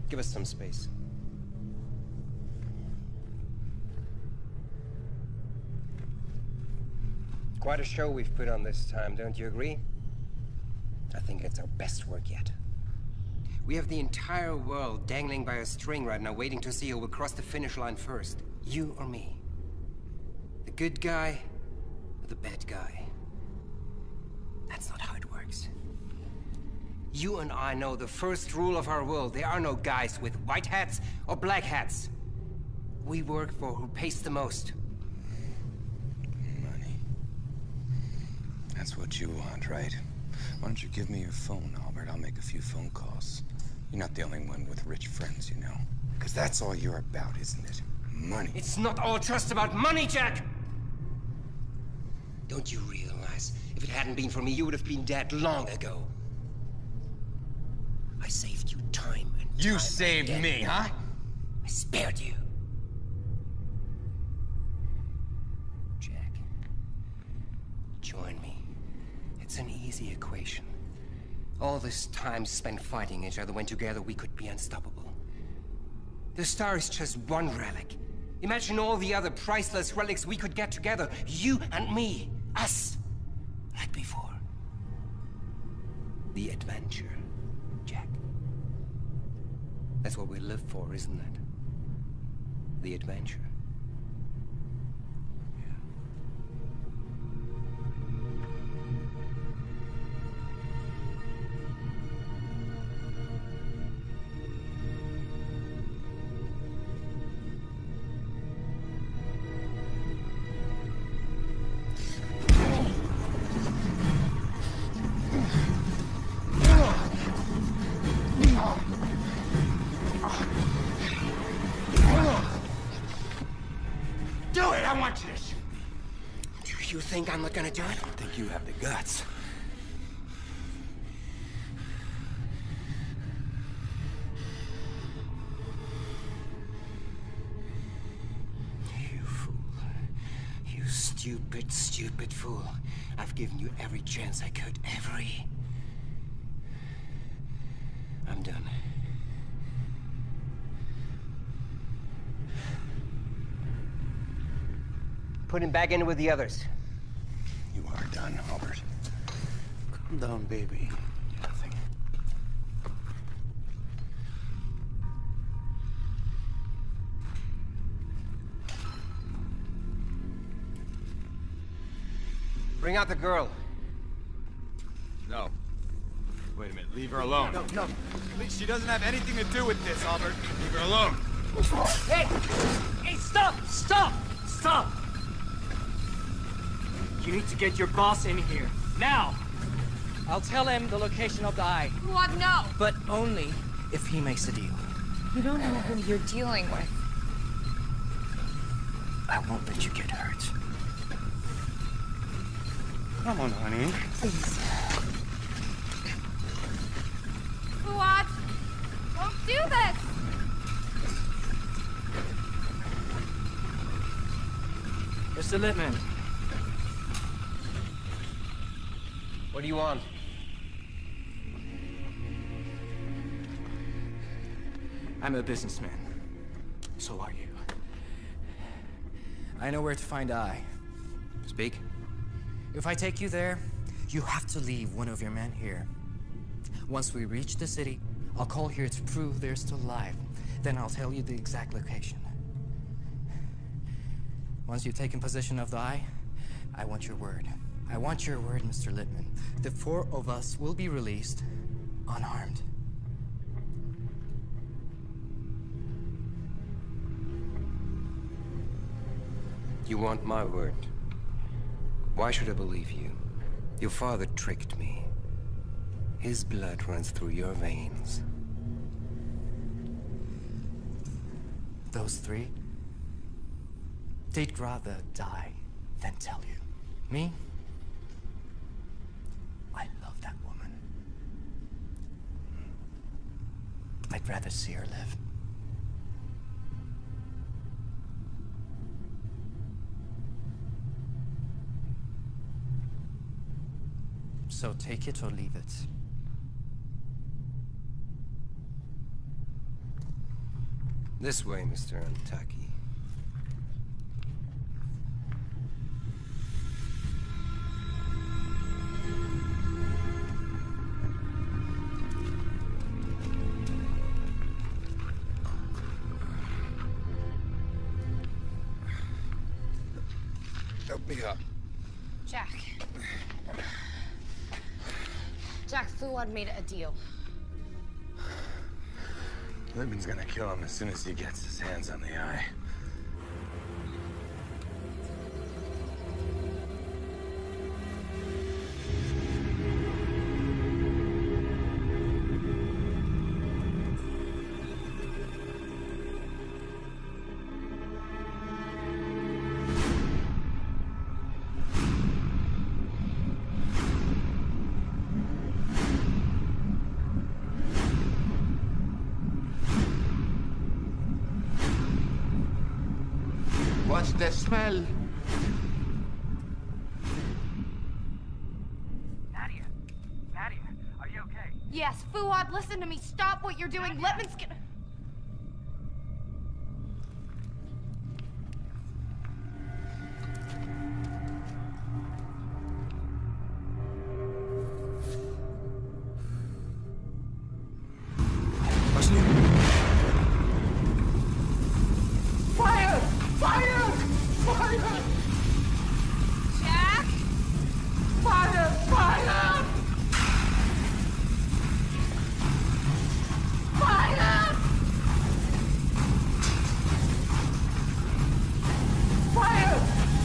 Give us some space. Quite a show we've put on this time, don't you agree? I think it's our best work yet. We have the entire world dangling by a string right now, waiting to see who will cross the finish line first. You or me. The good guy or the bad guy. That's not how it works. You and I know the first rule of our world. There are no guys with white hats or black hats. We work for who pays the most. That's what you want, right? Why don't you give me your phone, Albert? I'll make a few phone calls. You're not the only one with rich friends, you know. Because that's all you're about, isn't it? Money. It's not all just about money, Jack! Don't you realize, if it hadn't been for me, you would have been dead long ago. I saved you time and You saved me, huh? I spared you. Jack, join me. It's an easy equation. All this time spent fighting each other when together we could be unstoppable. The star is just one relic. Imagine all the other priceless relics we could get together. You and me. Us. Like before. The adventure, Jack. That's what we live for, isn't it? The adventure. Do it! I want you to shoot. Do you think I'm not gonna do it? I don't think you have the guts. You fool. You stupid, stupid fool. I've given you every chance I could. Every. I'm done. Put him back in with the others. You are done, Albert. Calm down, baby. Nothing. Bring out the girl. No. Wait a minute. Leave her alone. No. Please, she doesn't have anything to do with this, Albert. Leave her alone. Hey! Hey, stop! Stop! Stop! You need to get your boss in here. Now! I'll tell him the location of the eye. What? No! But only if he makes a deal. You don't know who you're dealing with. I won't let you get hurt. Come on, honey. Please. What? Don't do this! Mr. Littman. What do you want? I'm a businessman. So are you. I know where to find Eye. Speak. If I take you there, you have to leave one of your men here. Once we reach the city, I'll call here to prove they're still alive. Then I'll tell you the exact location. Once you've taken possession of the eye, I want your word. I want your word, Mr. Littman. The 4 of us will be released unharmed. You want my word? Why should I believe you? Your father tricked me. His blood runs through your veins. Those 3, they'd rather die than tell you. Me? I love that woman. I'd rather see her live. So take it or leave it. This way, Mr. Antaki. Help me up. Jack. Jack, Fuad made a deal. Littman's gonna kill him as soon as he gets his hands on the eye. What's the smell? Nadia, are you okay? Yes, Fuad, listen to me. Stop what you're doing. Littman's gonna... Fire! Fire! Fire! Jack? Fire! Fire! Fire!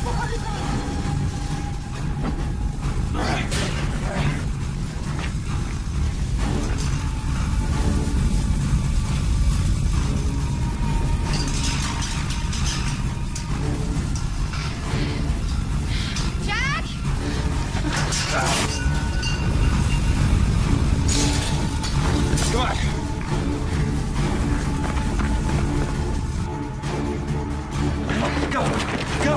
Fire! Jack? Come on. Go! Go!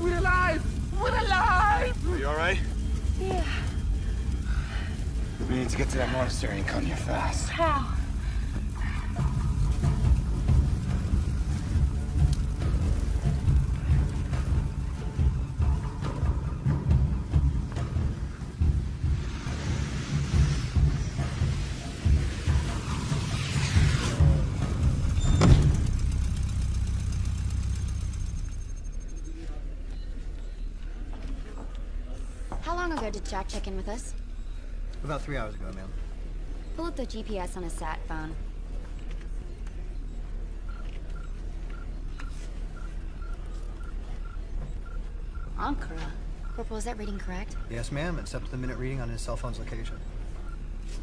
We're alive! We're alive! Are you alright? Yeah. We need to get to that monastery and come here fast. How? How long ago did Jack check in with us? About 3 hours ago, ma'am. Pull up the GPS on his sat phone. Ankara. Corporal, is that reading correct? Yes, ma'am. It's up to the minute reading on his cell phone's location.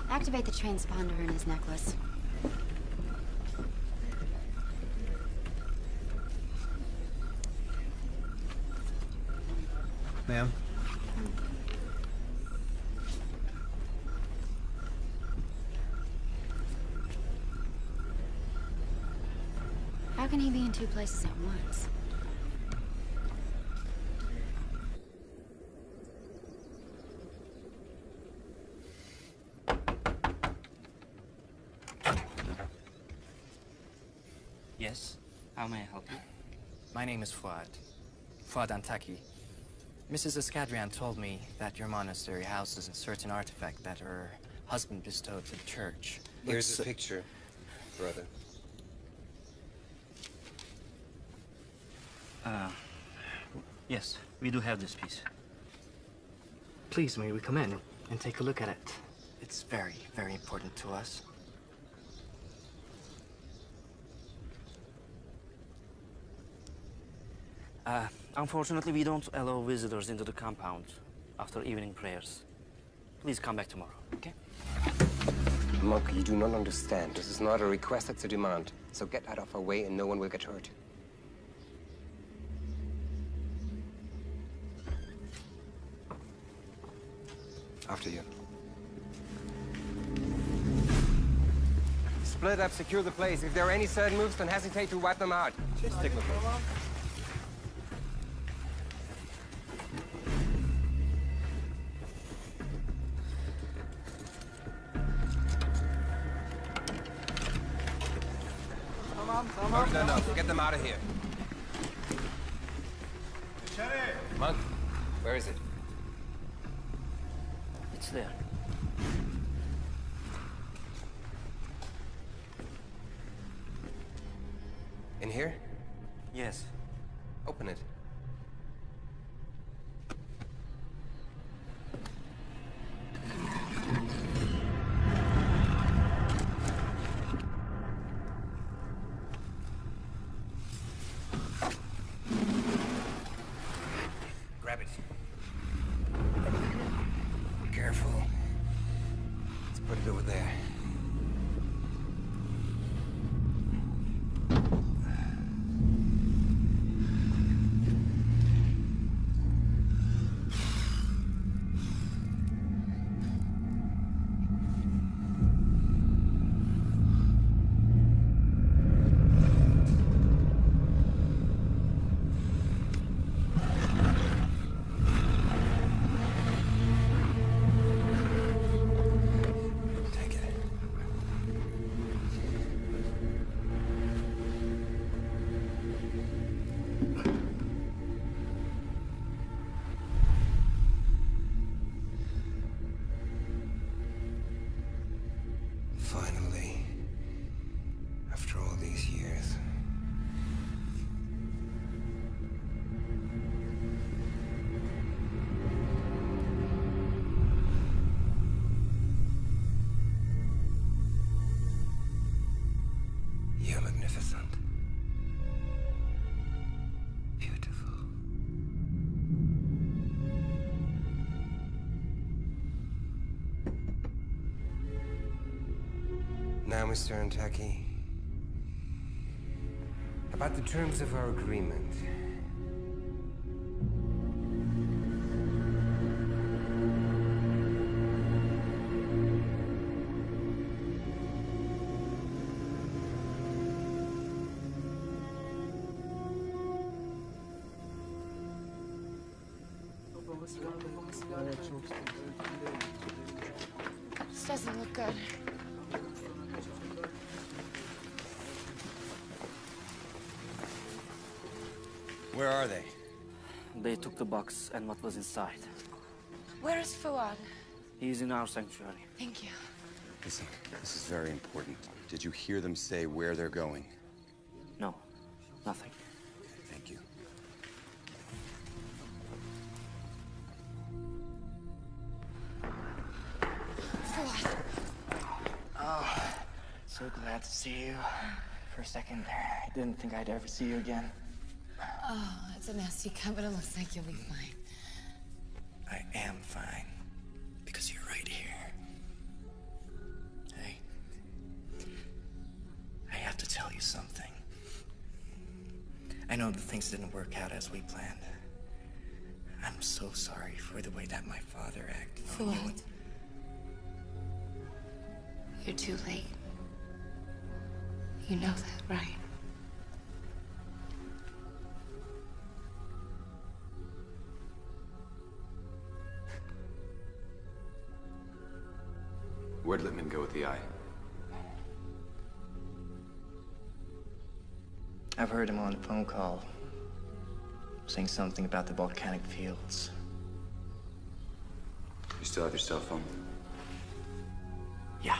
Activate the transponder in his necklace. Ma'am? How can he be in 2 places at once? Yes? How may I help you? My name is Fuad. Fuad Antaki. Mrs. Escadrian told me that your monastery houses a certain artifact that her husband bestowed to the church. Here's a picture, brother. Yes, we do have this piece. Please, may we come in and take a look at it? It's very, very important to us. Unfortunately, we don't allow visitors into the compound after evening prayers. Please come back tomorrow, okay? Monk, you do not understand. This is not a request, it's a demand. So get out of our way and no one will get hurt. After you. Split up, secure the place. If there are any sudden moves, don't hesitate to wipe them out. Stick with me. No. Get them out of here. Monk, where is it? It's there. In here? Yes. Open it. Grab it. Careful. Let's put it over there. Finally, after all these years. You're magnificent. Beautiful. Now, Mr. Antaki, about the terms of our agreement. This doesn't look good. Where are they? They took the box and what was inside. Where is Fuad? He's in our sanctuary. Thank you. Listen, this is very important. Did you hear them say where they're going? No, nothing. Thank you. Fuad. Oh, so glad to see you. For a second there, I didn't think I'd ever see you again. Oh, it's a nasty cut, but it looks like you'll be fine. I am fine. Because you're right here. Hey. I have to tell you something. I know that things didn't work out as we planned. I'm so sorry for the way that my father acted on you. Fuad. You're too late. You know that, right? Where'd Littman go with the eye? I've heard him on a phone call saying something about the volcanic fields. You still have your cell phone? Yeah.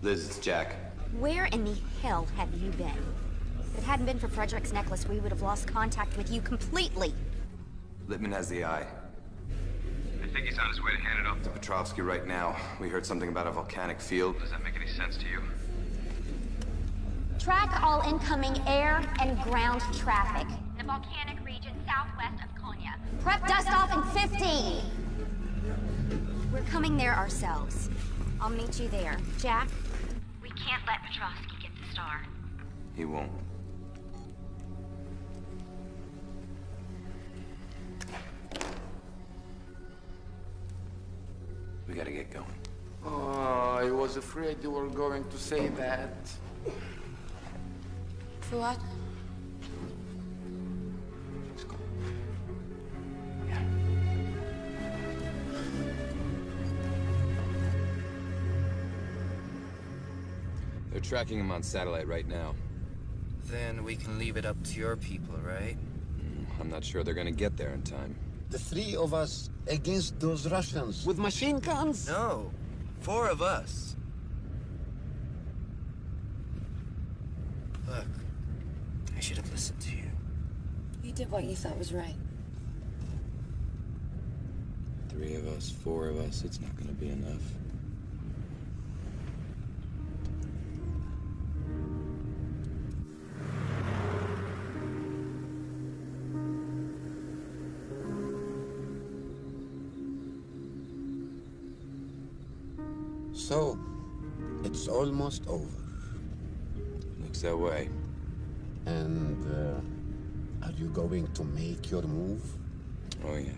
Liz, it's Jack. Where in the hell have you been? If it hadn't been for Frederick's necklace, we would have lost contact with you completely. Littman has the eye. I think he's on his way to hand it off To Petrovsky right now. We heard something about a volcanic field. Does that make any sense to you? Track all incoming air and ground traffic. The volcanic region southwest of Konya. Prep dust off in 15! We're coming there ourselves. I'll meet you there. Jack? We can't let Petrovsky get the star. He won't. We gotta get going. Oh, I was afraid you were going to say that. Fuad? They're tracking him on satellite right now. Then we can leave it up to your people, right? I'm not sure they're gonna get there in time. The three of us against those Russians with machine guns? No, 4 of us. Look, I should have listened to you. You did what you thought was right. 3 of us, 4 of us, it's not gonna be enough. So, it's almost over. Looks that way. And, are you going to make your move? Oh, yeah.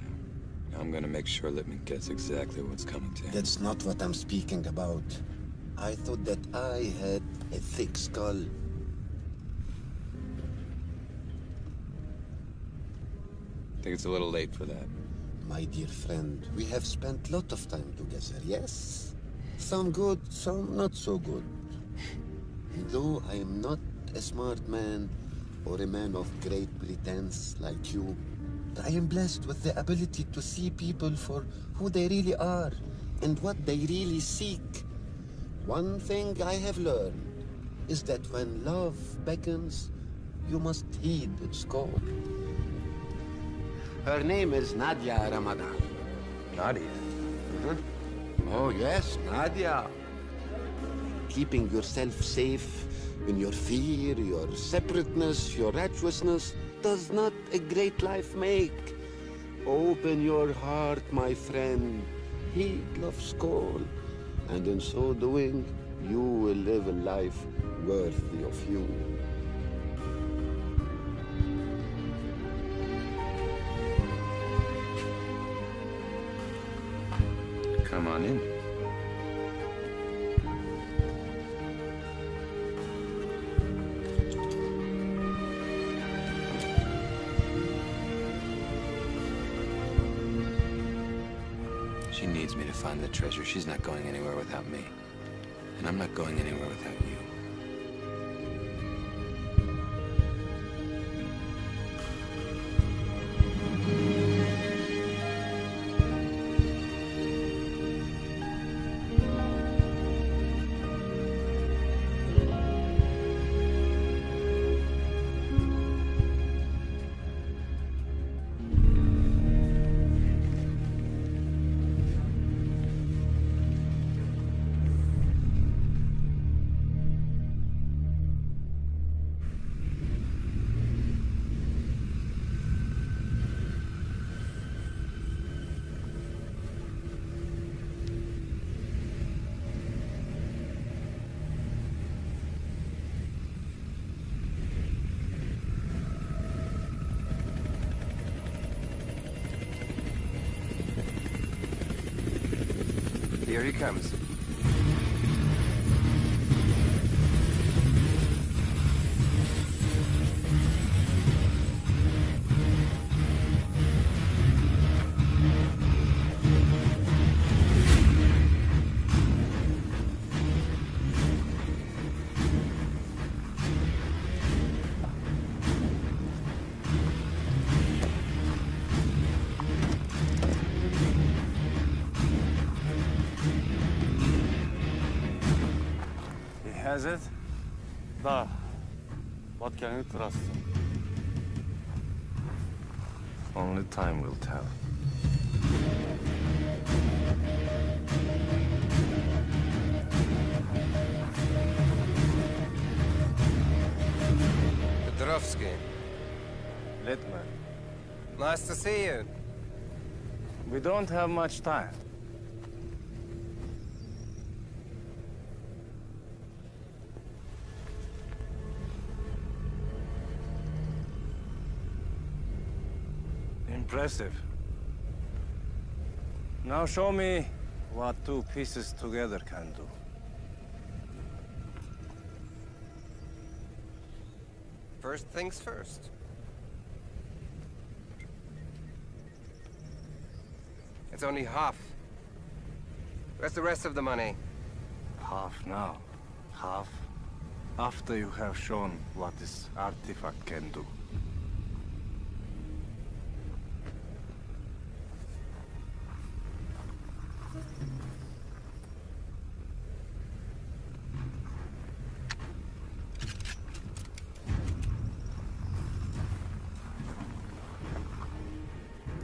I'm gonna make sure Littman gets exactly what's coming to him. That's not what I'm speaking about. I thought that I had a thick skull. I think it's a little late for that. My dear friend, we have spent a lot of time together, yes? Some good, some not so good. And though I am not a smart man or a man of great pretense like you, I am blessed with the ability to see people for who they really are and what they really seek. One thing I have learned is that when love beckons, you must heed its call. Her name is Nadia Ramadan. Nadia? Oh, yes, Nadia. Keeping yourself safe in your fear, your separateness, your righteousness does not a great life make. Open your heart, my friend. Heed love's call. And in so doing, you will live a life worthy of you. Come on in. She needs me to find the treasure. She's not going anywhere without me. And I'm not going anywhere without you. Here he comes. Has it? Da. What can you trust? Only time will tell. Petrovsky. Littman. Nice to see you. We don't have much time. Impressive. Now show me what two pieces together can do. First things first. It's only half. Where's the rest of the money? Half now. Half after you have shown what this artifact can do.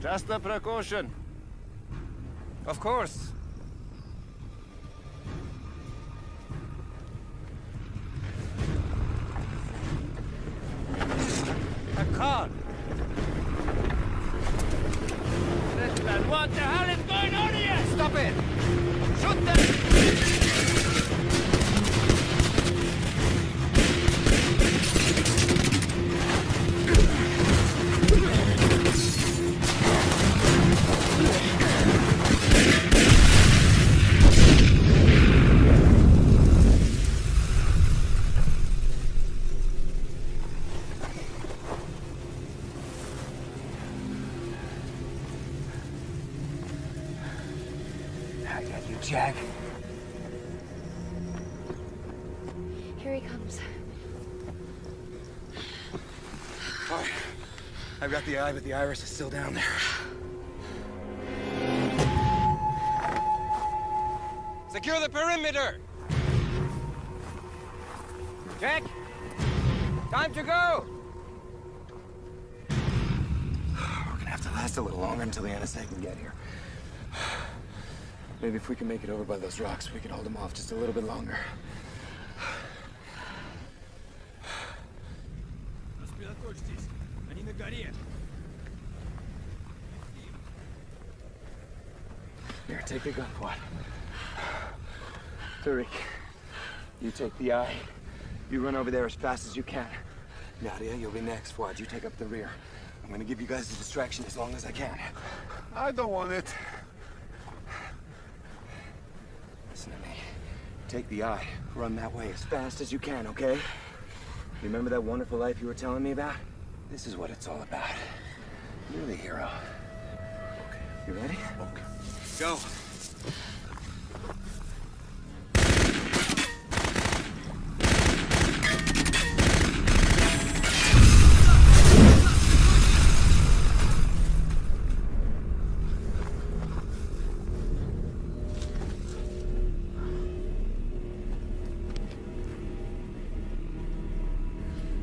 Just a precaution. Of course. A car. Listen, what the hell is going on here? Stop it! Shoot them! Jag. Here he comes. All right. I've got the eye, but the iris is still down there. Secure the perimeter! Jack! Time to go! We're gonna have to last a little longer until the NSA can get here. Maybe if we can make it over by those rocks, we can hold them off just a little bit longer. Here, take the gun, Fuad. Tariq, you take the eye. You run over there as fast as you can. Nadia, you'll be next. Fuad, you take up the rear. I'm gonna give you guys a distraction as long as I can. I don't want it. Listen to me. Take the eye. Run that way as fast as you can, okay? Remember that wonderful life you were telling me about? This is what it's all about. You're the hero. Okay. You ready? Okay. Go.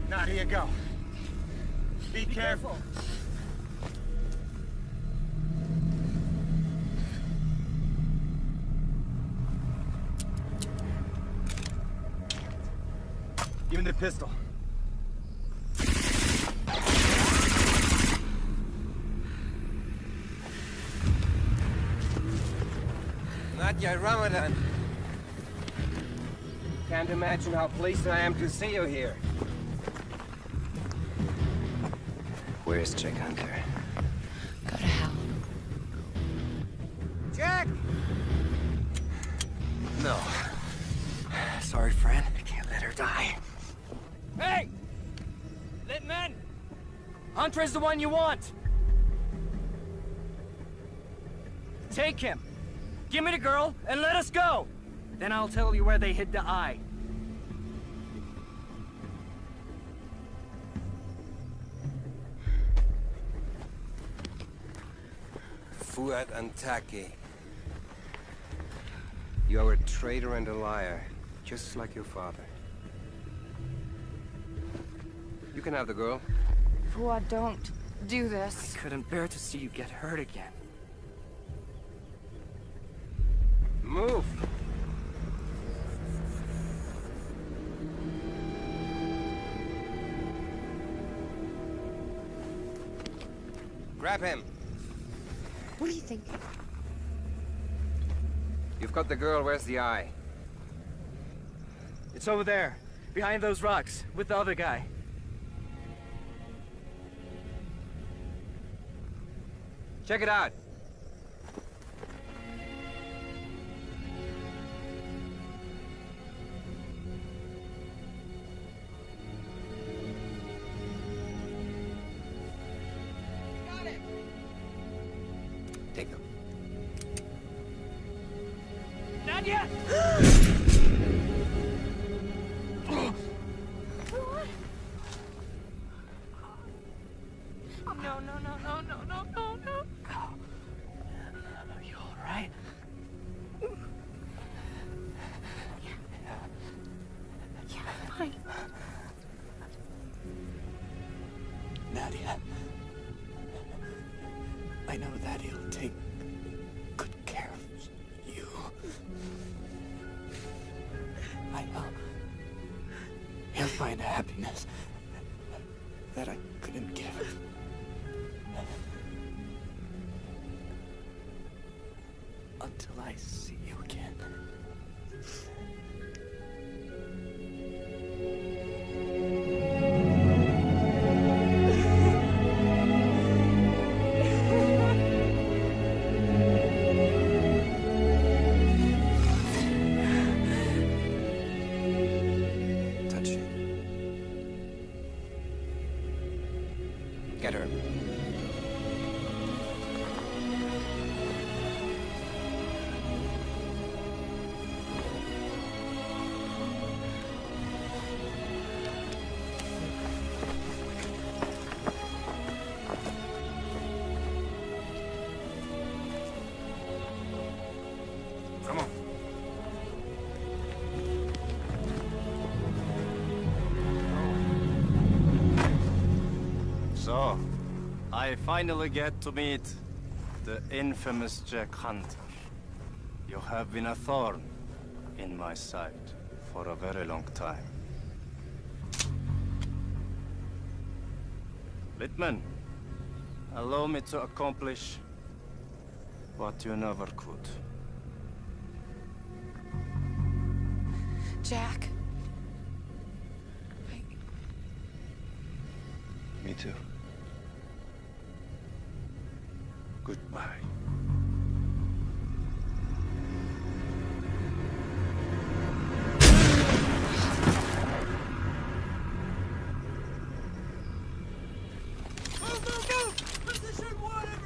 Nadia, go. Be careful. Give me the pistol. Nadia Ramadan. Can't imagine how pleased I am to see you here. Where's Jack Hunter? Go to hell. Jack! No. Sorry, friend. I can't let her die. Hey! Littman! Hunter is the one you want! Take him! Give me the girl, and let us go! Then I'll tell you where they hid the eye. Fuad Antaki. You are a traitor and a liar, just like your father. You can have the girl. Fuad, don't do this. I couldn't bear to see you get hurt again. Move! Grab him. What do you think? You've got the girl. Where's the eye? It's over there, behind those rocks, with the other guy. Check it out. Got it. Take them. Nadia! No, no, no, no, no, no, no, no. Are you all right? Yeah, fine. Nadia, I know that he'll take good care of you. I know he'll find a happiness that I couldn't give. Until I see you again. Touch it. Get her. Come on. So, I finally get to meet the infamous Jack Hunter. You have been a thorn in my side for a very long time. Littman, allow me to accomplish what you never could. Jack. Me too. Goodbye.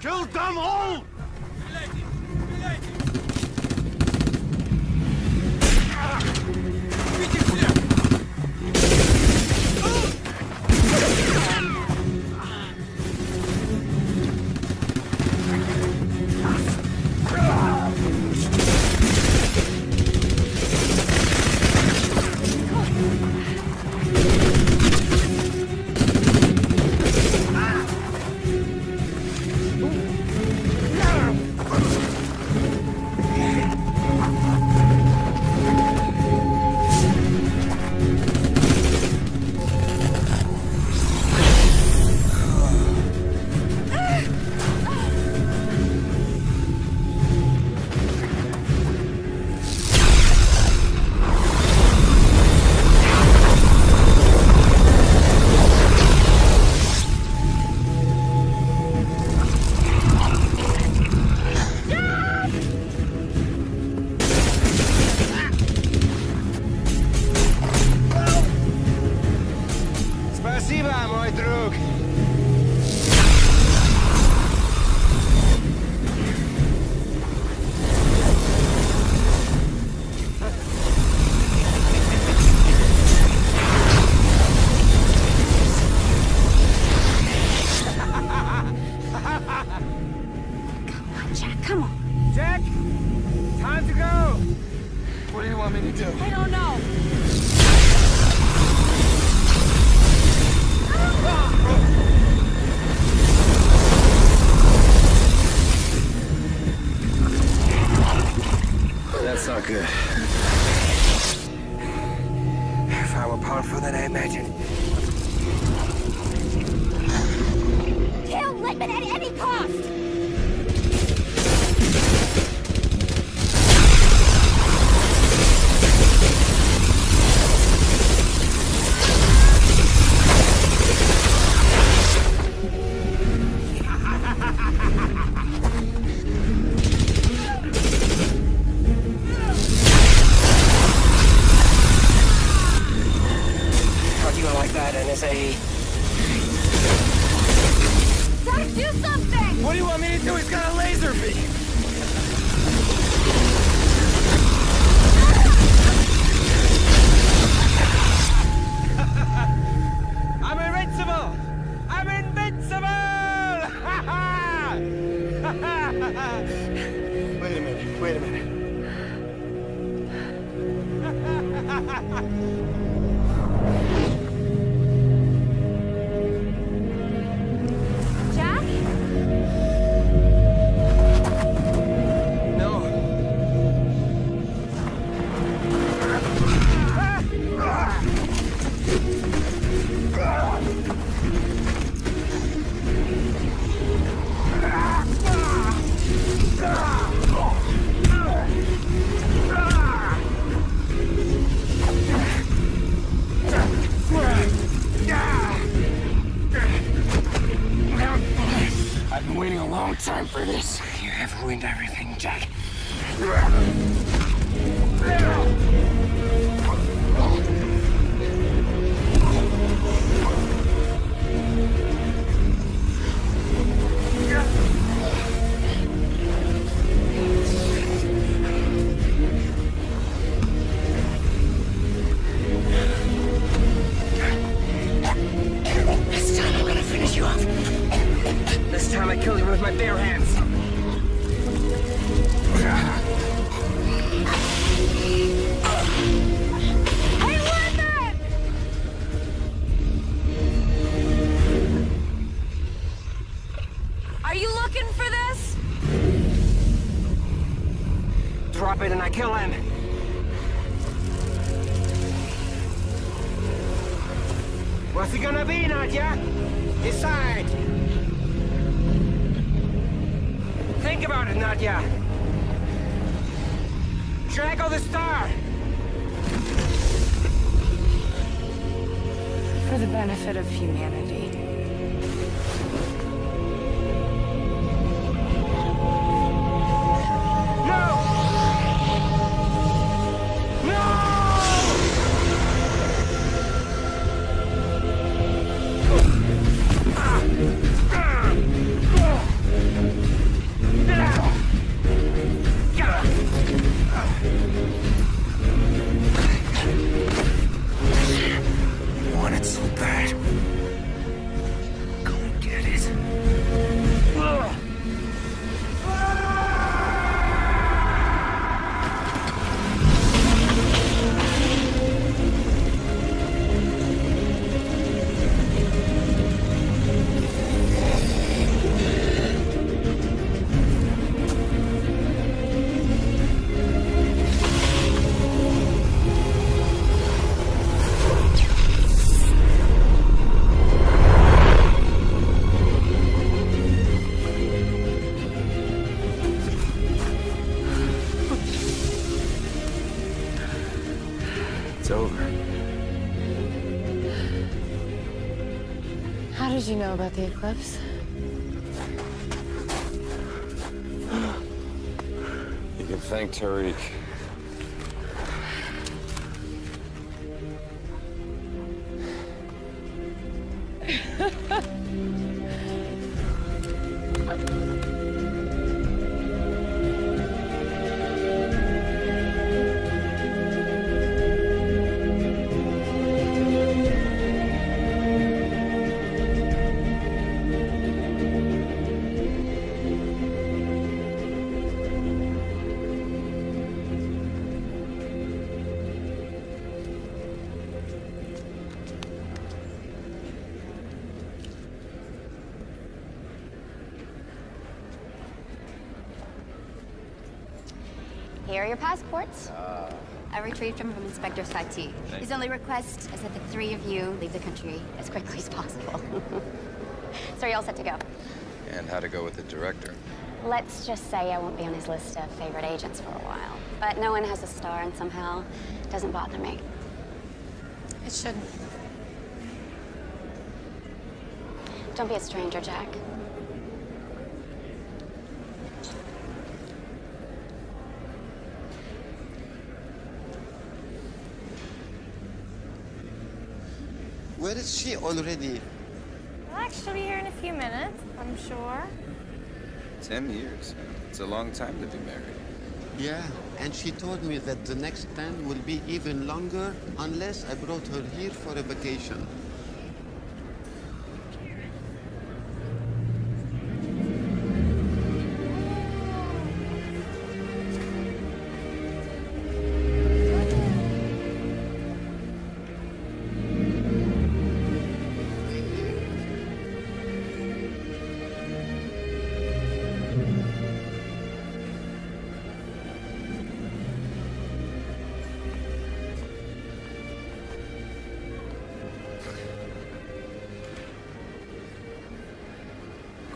Kill them all! Спасибо, мой друг. Jack, come on. Jack, time to go. What do you want me to do? I don't know. That's not good. Far more powerful than I imagined. Kill Lippman at any cost! How'd you like that, NSA? Gotta do something! What do you want me to do? He's got a laser beam! I'm invincible! I'm invincible! Wait a minute, wait a minute. Jack? No. I've been waiting a long time for this. You have ruined everything, Jack. This time I'm gonna finish you off. This time I kill you with my bare hands. Hey, Lippman! Are you looking for this? Drop it and I kill him. What's it gonna be, Nadia? Decide. Think about it, Nadia. Should I go the star? For the benefit of humanity. You want it so bad. Go and get it. It's over. How did you know about the eclipse? You can thank Tariq. Here are your passports. I retrieved them from Inspector Fati. His only request is that the three of you leave the country as quickly as possible. So you're all set to go. And how to go with the director? Let's just say I won't be on his list of favorite agents for a while. But no one has a star, and somehow it doesn't bother me. It shouldn't. Don't be a stranger, Jack. Where is she already? She'll be here in a few minutes, I'm sure. 10 years. It's a long time to be married. Yeah, and she told me that the next 10 will be even longer unless I brought her here for a vacation.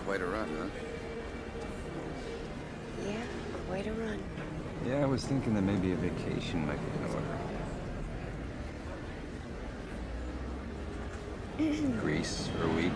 Quite a run, huh? Yeah, quite a run. Yeah, I was thinking that maybe a vacation might be in order. Greece for a week.